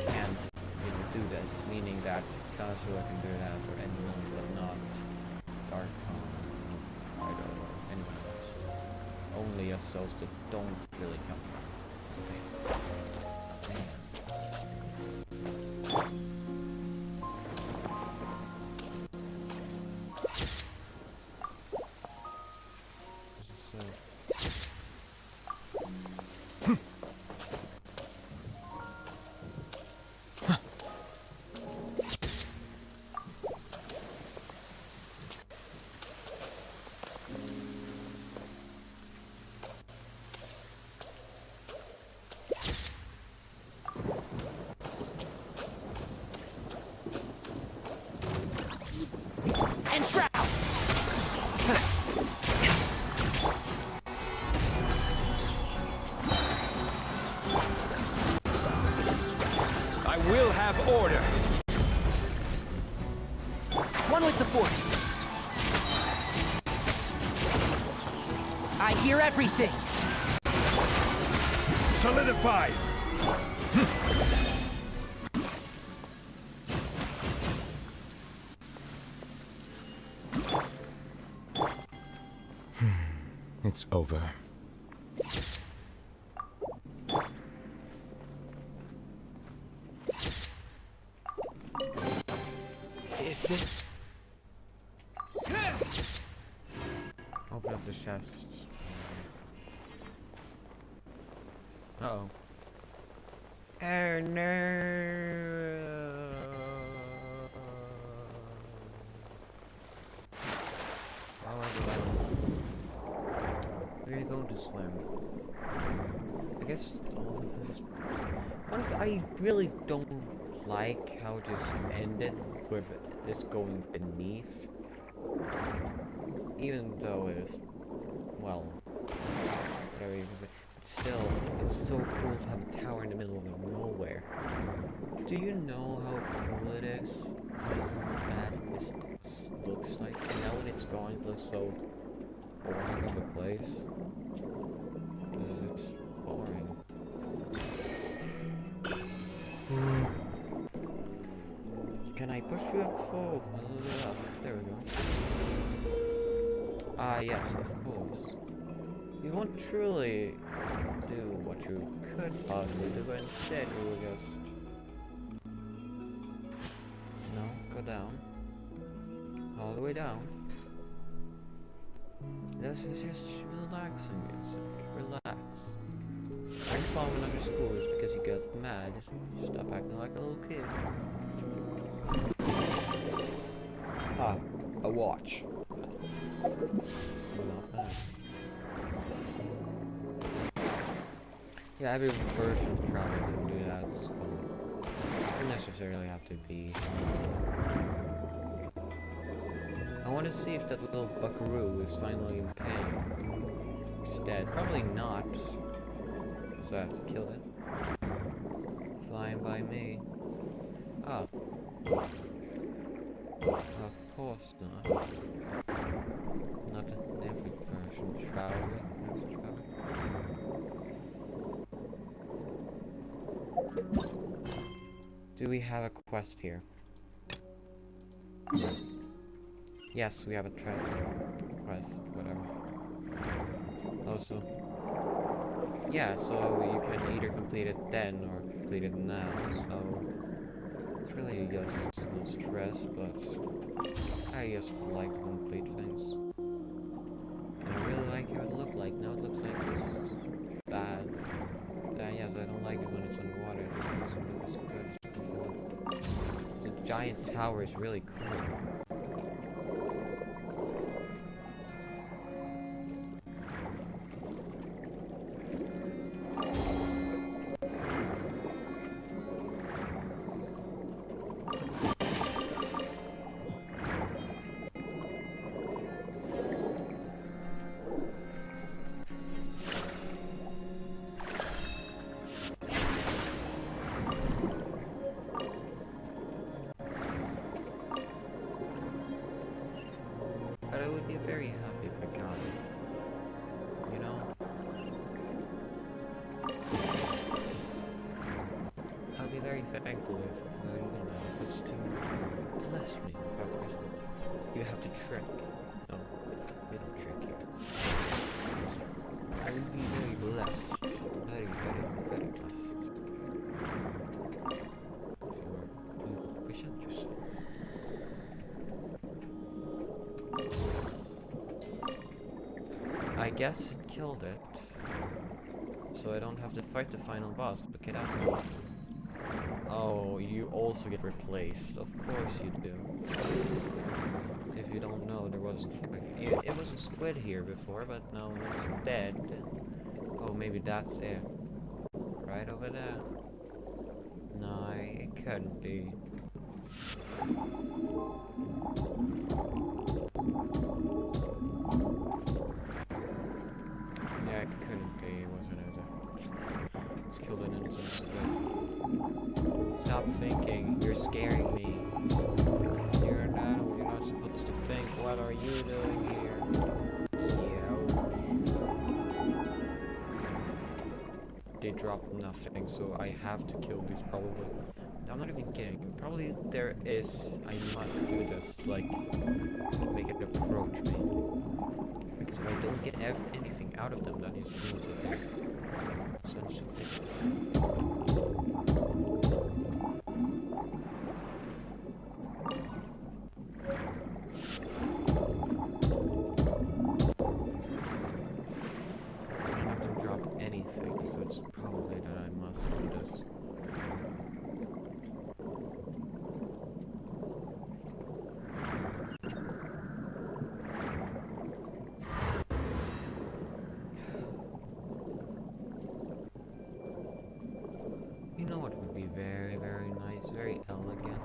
can do that, meaning that Kazuha can do that, or anyone but not Darkon, Hydro, or anyone else. Only us those that don't really come from. Order! One with the Force. I hear everything. Solidify! It's over. Is it? Open up the chest. Uh-oh. Oh no! Where are you going to swim? I guess honestly, I really don't like how it just ended with this going beneath. Even though if, well, whatever you can say. Still, it was so cool to have a tower in the middle of nowhere. Do you know how cool it is? How bad this looks like? And now when it's gone, it looks so boring of a place. This is boring. Can I push you up forward? There we go. Ah, yes, of course. You won't truly do what you could possibly do, but instead you will just... No, go down. All the way down. This is just relaxing music. Relax. Every time when I'm in school is because you got mad. Just stop acting like a little kid. Ah, a watch. Not bad. Yeah, every version of travel can do that, so it doesn't necessarily have to be. I want to see if that little buckaroo is finally in pain. It's dead. Probably not. So I have to kill it. Fine by me. Oh. Of course not. Not in every version, shall we? Do we have a quest here? Yes, we have a quest, whatever. Also, yeah, so you can either complete it then or complete it now, so it's really just no stress, but I just like to complete things. And I really like how it looked like. Now it looks like it's bad. Yes, I don't like it when it's underwater. It looks good. It's a giant tower is really cool. But I would be very happy if I got it. You know? I'll be very thankful if you know, was to bless me with our presence. You have to trick. No, we don't trick here. I would be very blessed. Very, very, very blessed. If you were to present yourself. I guess it killed it, so I don't have to fight the final boss. Okay, that's awesome. Oh, you also get replaced. Of course you do. If you don't know, there wasn't. It was a squid here before, but no, it's dead. Oh, maybe that's it. Right over there. No, it couldn't be. Yeah, it couldn't be, wasn't it? Let's kill an innocent squid. Stop thinking. You're scaring me. You're an animal. You're not supposed to think. What are you doing here? They dropped nothing, so I have to kill these probably. I'm not even kidding. Probably there is. I must do this. Like, make it approach me. Because if I don't get anything out of them, that is means it's sensitive. So it's probably that I must do this. You know what would be very, very nice, very elegant?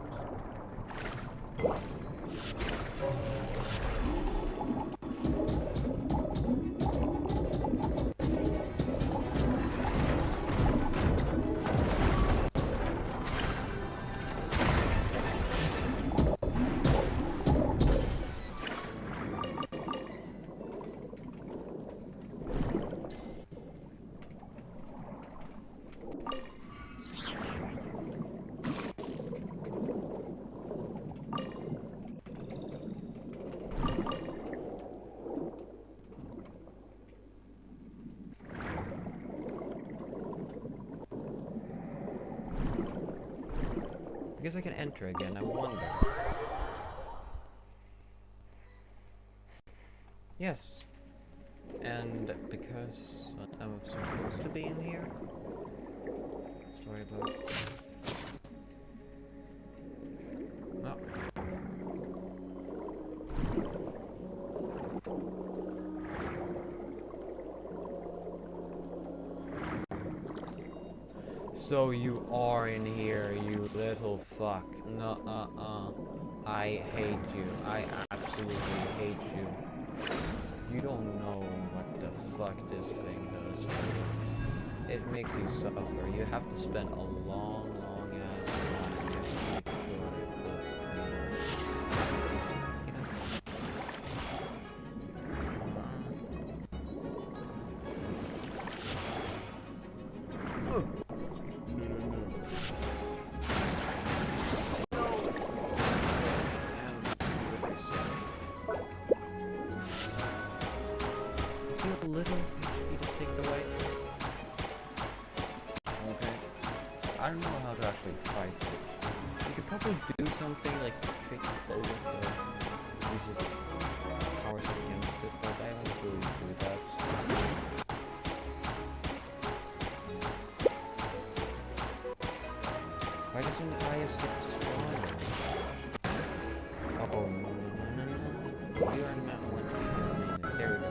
I guess I can enter again, I wonder. Yes. And because I'm supposed to be in here. Storybook. No. So you are in here, you little fuck. No, I hate you. I absolutely hate you. You don't know what the fuck this thing does. It makes you suffer. You have to spend a long, long ass time to make sure it feels clean. You know? Little he just takes away. Okay. I don't know how to actually fight it. You could probably do something like trick close it or use its powers against it, but I don't really do that. Why doesn't Aya skip stronger? Oh no. We are not one to be there we go.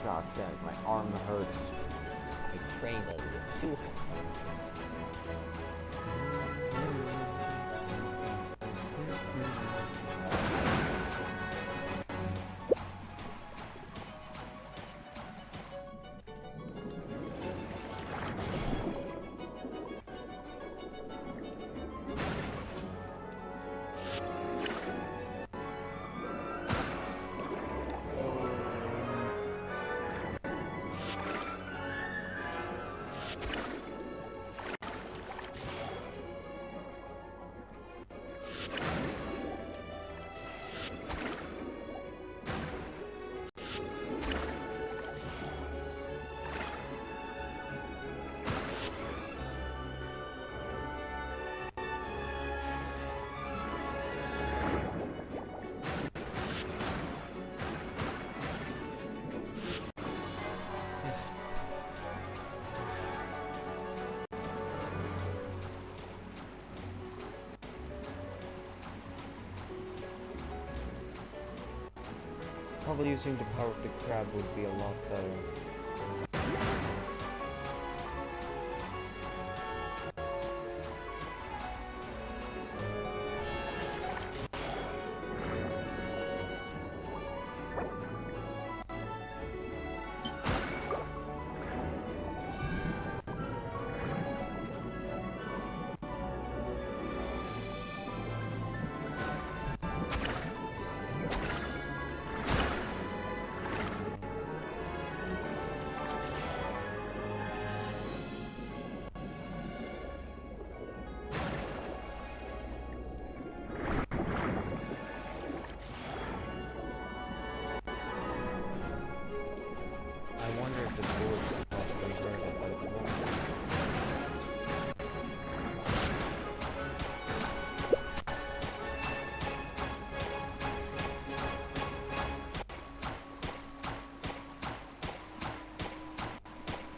God damn it, my arm hurts. I trained a little too hard. Probably using the power of the crab would be a lot better. I wonder if the bullets could possibly hurt it by the wall.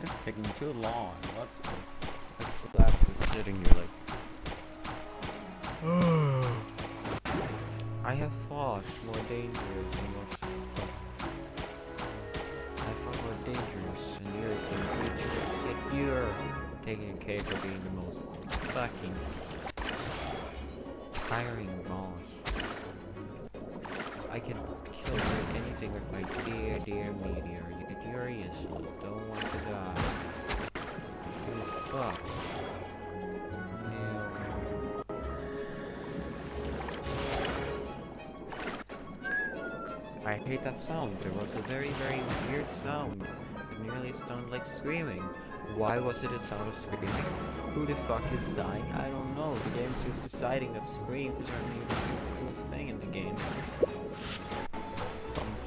It's taking too long. What? The lab is sitting here like. I have fought more dangerous and more stuff. I fought more dangerous and irritating creatures. Yet you're taking a cake for being the most fucking tiring boss. I can kill anything with my dear meteor. Yet you're useless. Don't want to die. You fuck. I hate that sound. There was a very weird sound. It nearly sounded like screaming. Why was it a sound of screaming? Who the fuck is dying? I don't know. The game seems deciding that screams are maybe a cool thing in the game.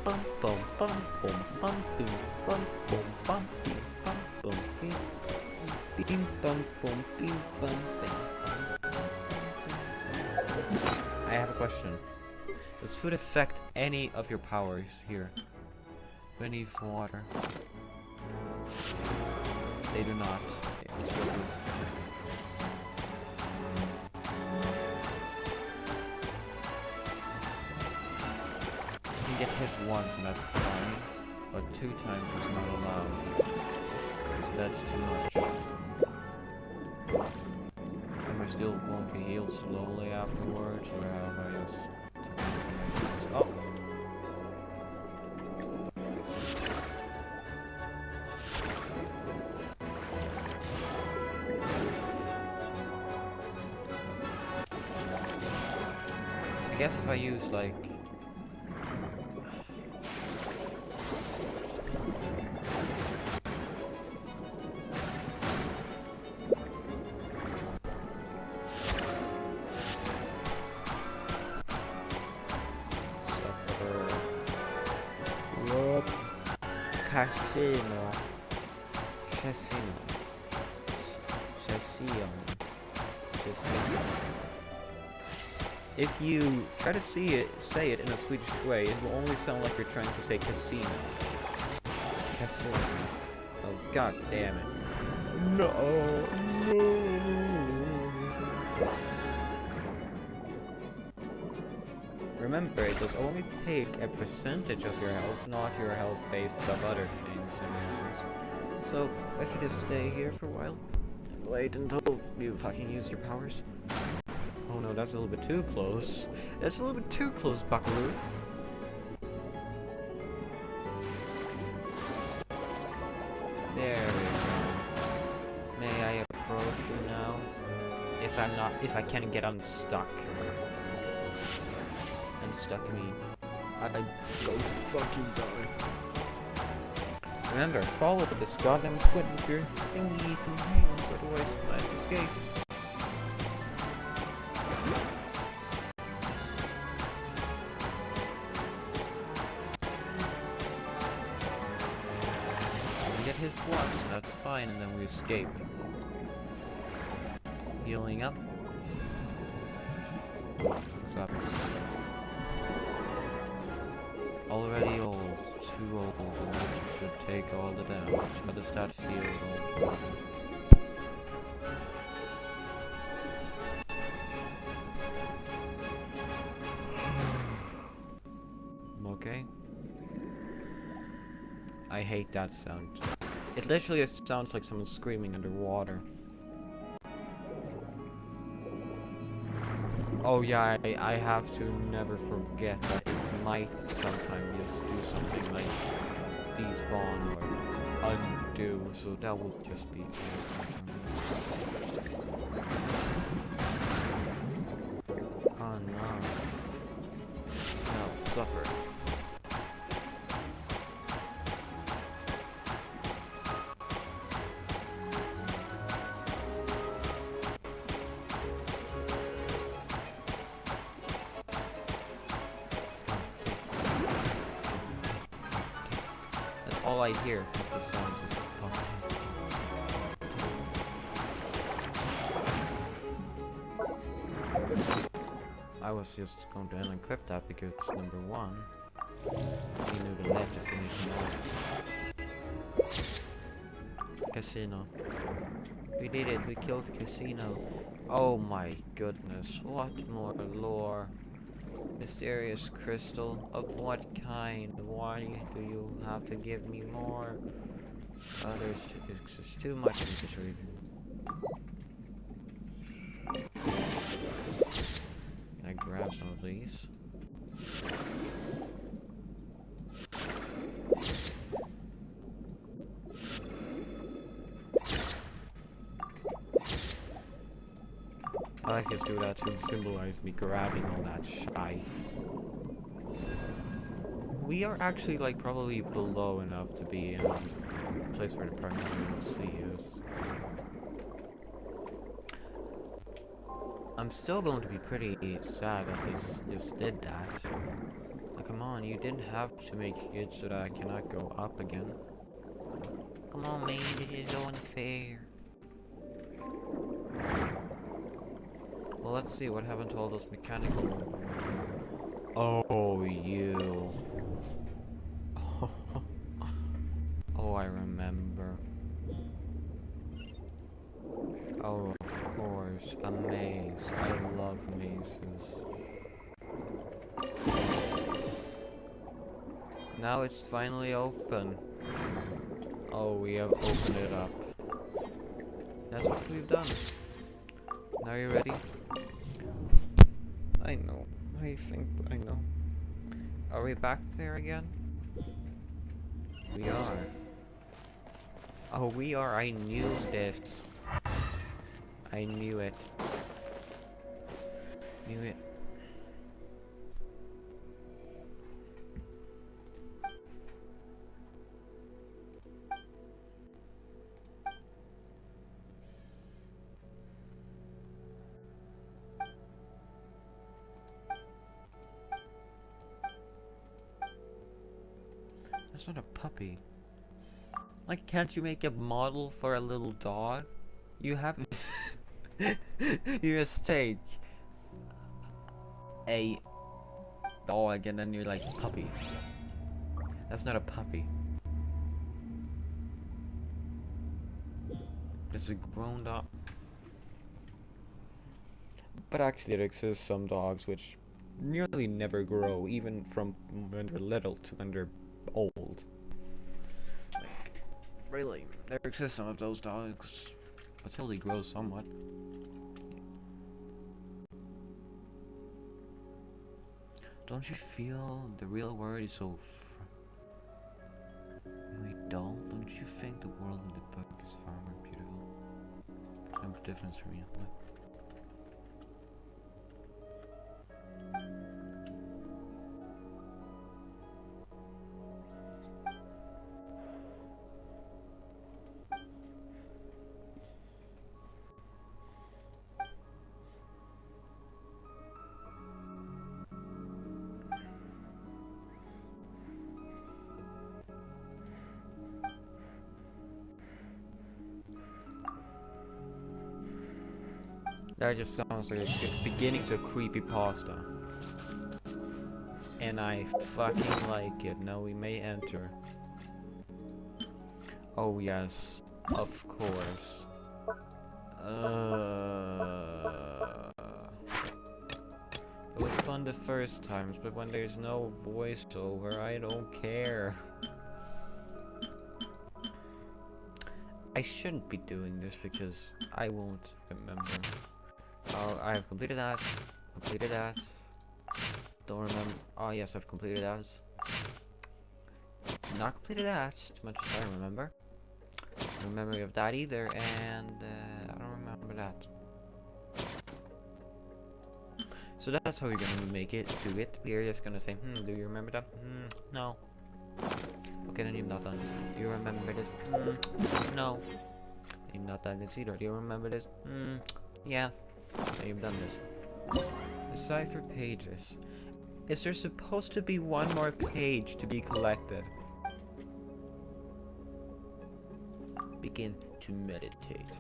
Bum bum bum bum bum boom bum bum bum beep bum bum beep beep bum bum beep bum bum. I have a question. Does food affect any of your powers here? Beneath water. They do not. It's just you can get hit once and that's fine, but 2 times is not allowed. Because that's too much. Am I still going to heal slowly afterwards, or have I just... Oh! I guess if I use like... Casino. If you try to say it in a Swedish way, it will only sound like you're trying to say casino. Casino. Oh, god damn it. No. Remember, it does only take a percentage of your health, not your health based of other things and reasons. So, I should just stay here for a while. Wait until you fucking use your powers. Oh no, that's a little bit too close. That's a little bit too close, buckaroo. There we go. May I approach you now? If I can get unstuck. Unstuck me. I'm going to fucking die. Remember, follow this goddamn squid with your thingies and hands, otherwise you might escape. We get hit once, and that's fine, and then we escape. Healing up. Stop. Already old, too old, and that should take all the damage. How does that feel? Okay. I hate that sound. It literally sounds like someone screaming underwater. Oh yeah, I have to never forget that it might sometimes just do something like despawn or undo, so that will just be oh no. Now suffer. All I hear with the sounds is I was just going to unencrypt that because number one, we knew the net to finish him off. Casino. We did it, we killed Casino. Oh my goodness, what more lore? Mysterious crystal, of what kind? Why do you have to give me more? There's just too much inventory. Can I grab some of these? I just do that to symbolize me grabbing all that shite. We are actually like probably below enough to be in a place where the partner will see us. I'm still going to be pretty sad that this just did that. Like, come on, you didn't have to make it so that I cannot go up again. Come on, man, this is unfair. Well, let's see what happened to all those mechanical. Oh, you. Oh, I remember. Oh, of course, a maze. I love mazes. Now it's finally open. Oh, we have opened it up. That's what we've done. Now you ready? I know. I think I know. Are we back there again? We are. Oh, we are. I knew this. I knew it. Knew it. That's not a puppy. Like, can't you make a model for a little dog? You have you just take a dog and then you're like, puppy. That's not a puppy. It's a grown up. But actually there exists some dogs which nearly never grow, even from when they're little to when they're old. Like, really, there exist some of those dogs, but still they grow somewhat. Don't you feel the real world is so we don't you think the world in the book is far more beautiful? No difference for me. Look. That just sounds like a beginning to a creepypasta. And I fucking like it. Now we may enter. Oh yes, of course. It was fun the first times, but when there's no voiceover, I don't care. I shouldn't be doing this because I won't remember. Oh, I have completed that. Completed that. Don't remember. Oh yes, I've completed that. Not completed that, as much as I remember. No memory of that either, and I don't remember that. So that's how we're gonna make it, do it. We're just gonna say, do you remember that? No. Okay, then you've not done this. Do you remember this? No. You've not done this either. Do you remember this? Yeah. Then you've done this. Decipher pages. Is there supposed to be one more page to be collected? Begin to meditate.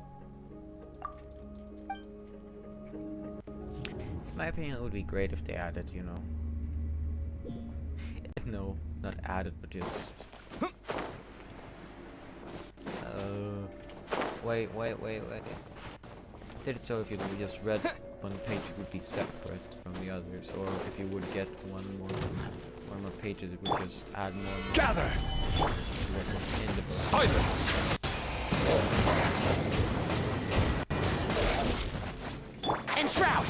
In my opinion, it would be great if they added, you know. No, not added, but just. Wait. Did it so if you just read one page, it would be separate from the others, or if you would get one more pages, it would just add more. Gather! Silence! Enshroud!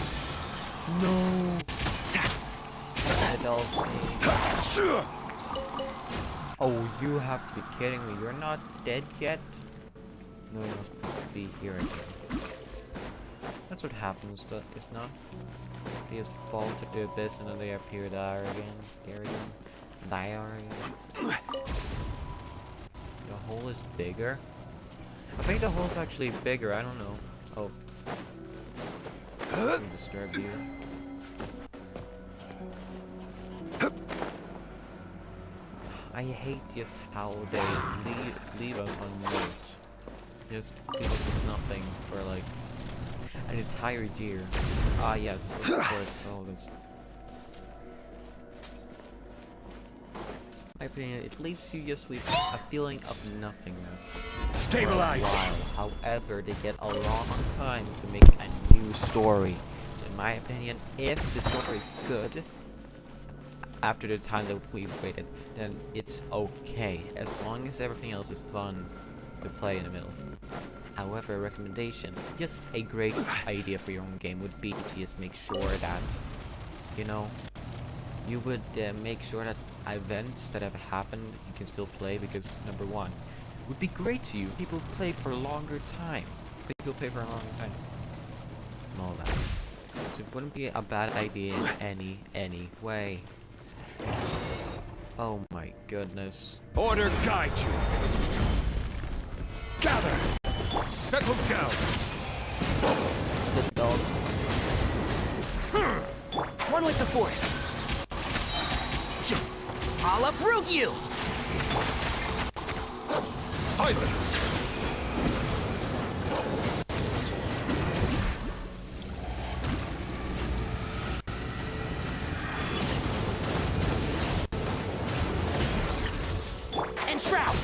No! Oh, you have to be kidding me. You're not dead yet? No, you must be here again. That's what happens, it's not? They just fall to the abyss and then they appear there again. There again. The hole is bigger? I think the hole's actually bigger, I don't know. Oh. Let me disturb you. I hate just how they leave us on note. Just give us nothing for like an entire year. Ah yes, of course, all this. In my opinion, it leaves you just with a feeling of nothingness. Stabilize! However, they get a long time to make a new story. So in my opinion, if the story is good, after the time that we've waited, then it's okay, as long as everything else is fun to play in the middle. However, a recommendation, just a great idea for your own game would be to just make sure that, you know, you would make sure that events that have happened you can still play, because number one, it would be great to you. People play for a longer time. People play for a longer time. And all that. So it wouldn't be a bad idea in any way. Oh my goodness. Order guide you. Gather. Settle down. The dog. Run with the force. I'll uproot you. Silence. Enshroud.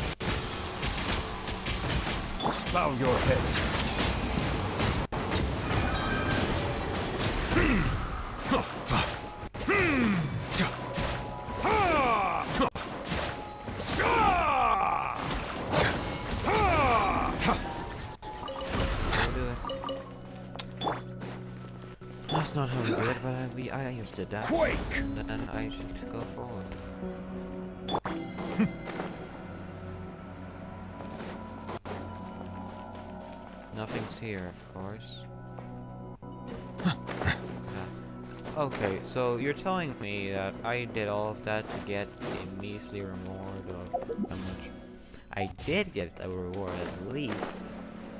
Bow your head. That's not how we do it, but I just did that. Quake! And then I should go forward. Nothing's here, of course. Okay, so you're telling me that I did all of that to get a measly reward of how much? I did get a reward at least,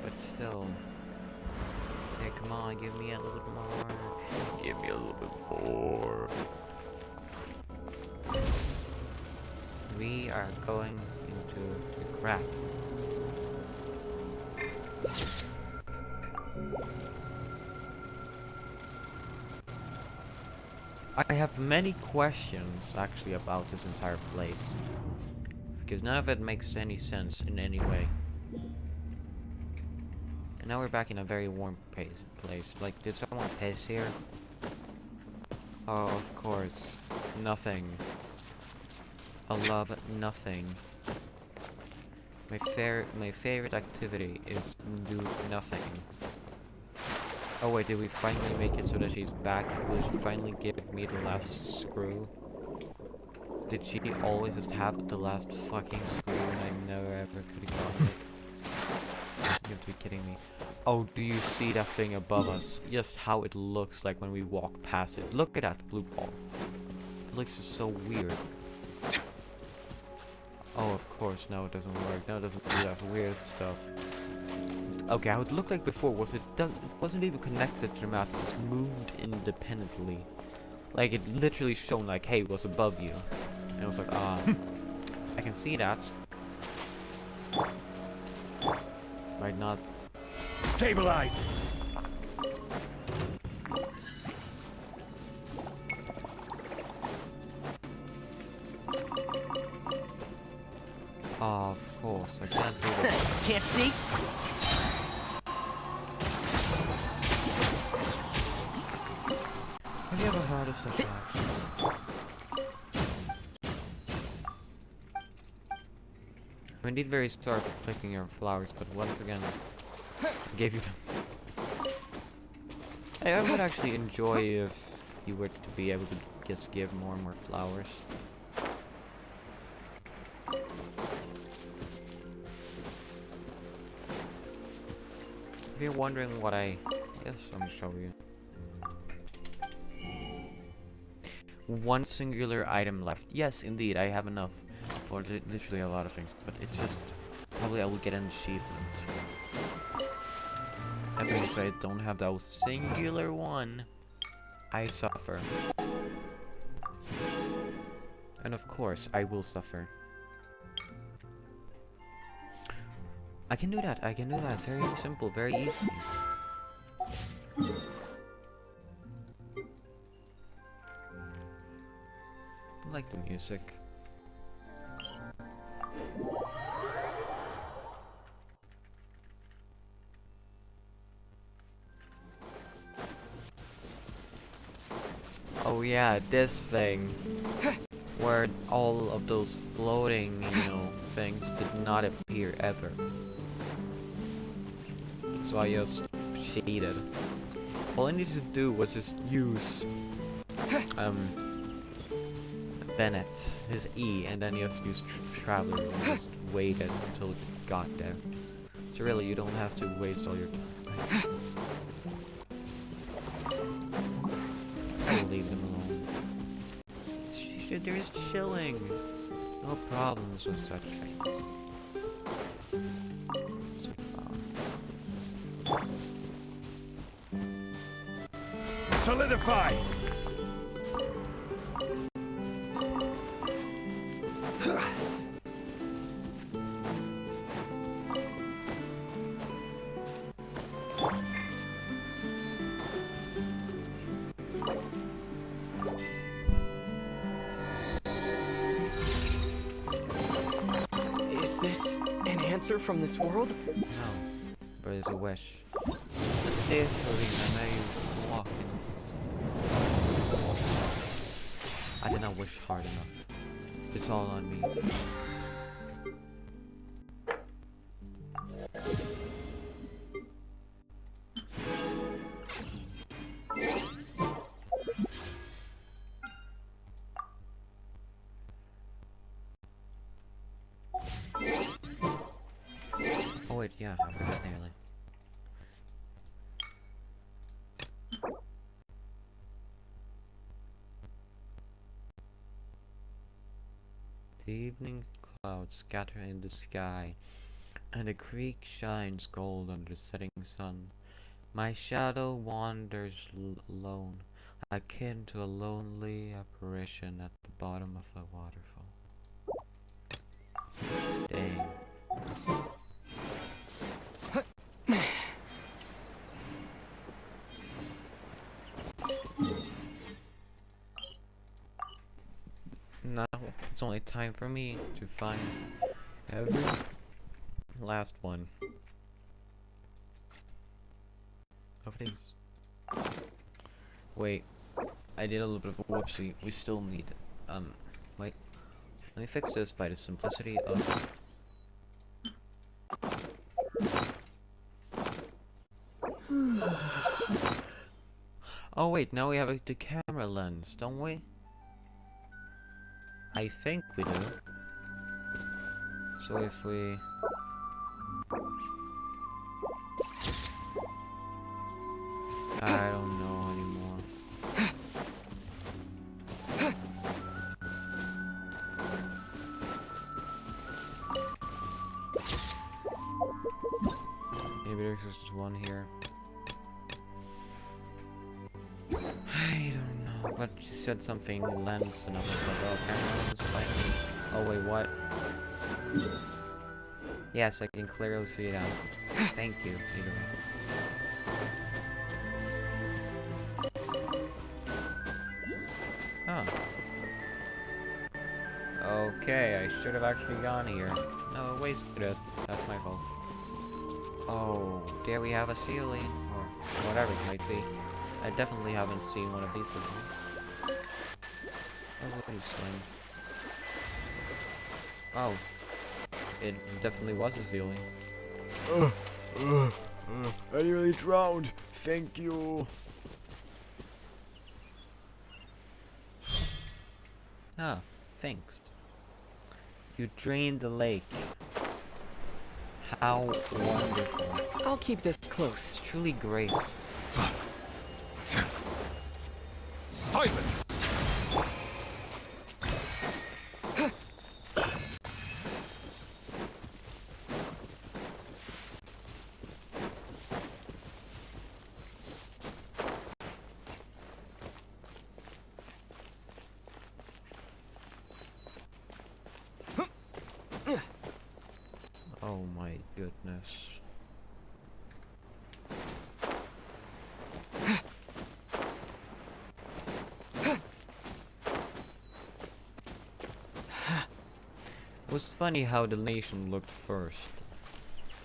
but still. Hey, come on, give me a little bit more. Give me a little bit more. We are going into the crap. I have many questions actually about this entire place, because none of it makes any sense in any way. And now we're back in a very warm place. Like, did someone piss here? Oh, of course. Nothing. I love nothing. My favorite activity is do nothing. Oh wait, did we finally make it so that she's back? Will she finally give me the last screw? Did she always just have the last fucking screw and I never ever could have gotten it? You have to be kidding me. Oh, do you see that thing above us? Just how it looks like when we walk past it. Look at that blue ball. It looks just so weird. Oh, of course, no, it doesn't work. No, it doesn't do that weird stuff. Okay, how it looked like before was it wasn't even connected to the map. It just moved independently. Like, it literally shown like, hey, it was above you. And I was like, I can see that. Might not. Stabilize! Of course, I can't do that. Can't see? Have you ever heard of such actions? I'm indeed very sorry for picking your flowers, but once again, I gave you them. Hey, I would actually enjoy if you were to be able to just give more and more flowers. If you're wondering what yes, let me show you. One singular item left. Yes, indeed, I have enough for literally a lot of things, but it's just probably I will get an achievement. That means I don't have that singular one. I suffer. And of course, I will suffer. I can do that, very simple, very easy. I like the music. Oh yeah, this thing. Where all of those floating, things did not appear ever. So I just shaded. All I needed to do was just use Bennett, his E, and then just use Traveler and just waited until it got there. So really, you don't have to waste all your time. I will leave them alone. They're just chilling. No problems with such things. Solidify! Is this an answer from this world? No, but it's a wish. Therefore, I may walk in. I did not wish hard enough. It's all on me. Oh wait, yeah, I forgot nearly. The evening clouds scatter in the sky, and the creek shines gold under the setting sun. My shadow wanders alone, akin to a lonely apparition at the bottom of a waterfall. Dang. Now it's only time for me to find every last one of these. Wait, I did a little bit of a whoopsie. We still need wait. Let me fix this by the simplicity of Oh wait, now we have the camera lens, don't we? I think we do. So if we... I don't know anymore. Maybe there's just one here. I don't know, but she said something lens and I was like, oh, camera lens, like, oh wait, what? Yes, I can clearly see it out. Thank you, either way. Huh. Okay, I should have actually gone here. No, I wasted it. That's my fault. Oh, there we have a ceiling, or whatever it might be. I definitely haven't seen one of these before. Oh, what is swing? Oh. It definitely was a ceiling. I nearly drowned. Thank you. Ah, thanks. You drained the lake. How wonderful. I'll keep this close. It's truly great. Silence! Oh my goodness. It was funny how the nation looked first.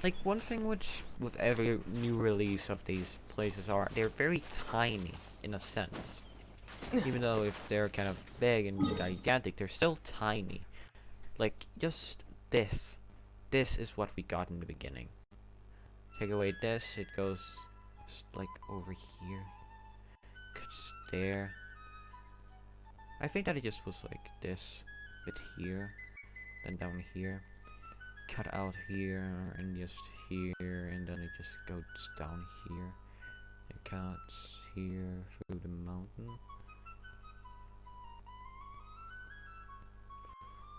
Like, one thing which, with every new release of these places they're very tiny, in a sense. Even though if they're kind of big and gigantic, they're still tiny. Like, just this. This is what we got in the beginning. Take away this, it goes, like, over here. Cuts there. I think that it just was like this, bit here, then down here. Cut out here, and just here, and then it just goes down here. It cuts here through the mountain.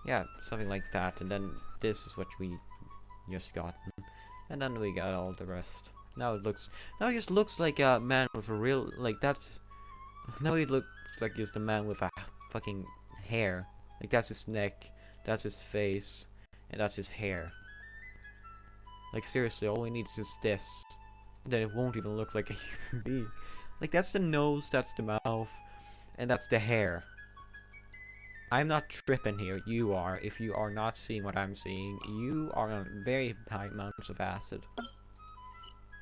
Yeah, something like that, and then this is what we just got. And then we got all the rest. Now it just looks like a man with a real, like, that's, now it looks like just a man with a fucking hair. Like, that's his neck, that's his face, and that's his hair. Like, seriously, all we need is just this. Then it won't even look like a human being. Like, that's the nose, that's the mouth, and that's the hair. I'm not tripping here, you are. If you are not seeing what I'm seeing, you are on very high amounts of acid.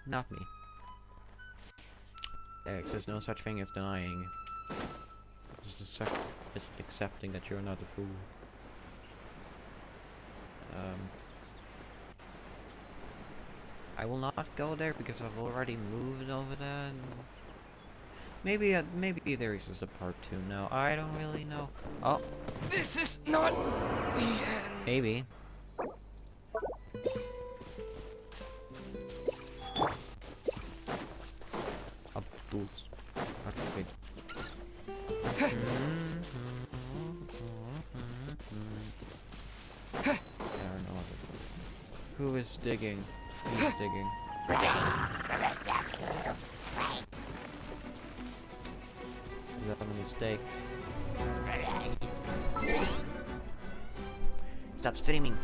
Not me. There exists no such thing as denying. It's accepting that you're not a fool. I will not go there because I've already moved over there. And maybe there is just a part 2 now. I don't really know. Oh, This is not the end. maybe. Up tools. Okay. Who is digging? Who's digging? Is that a mistake? Stop streaming.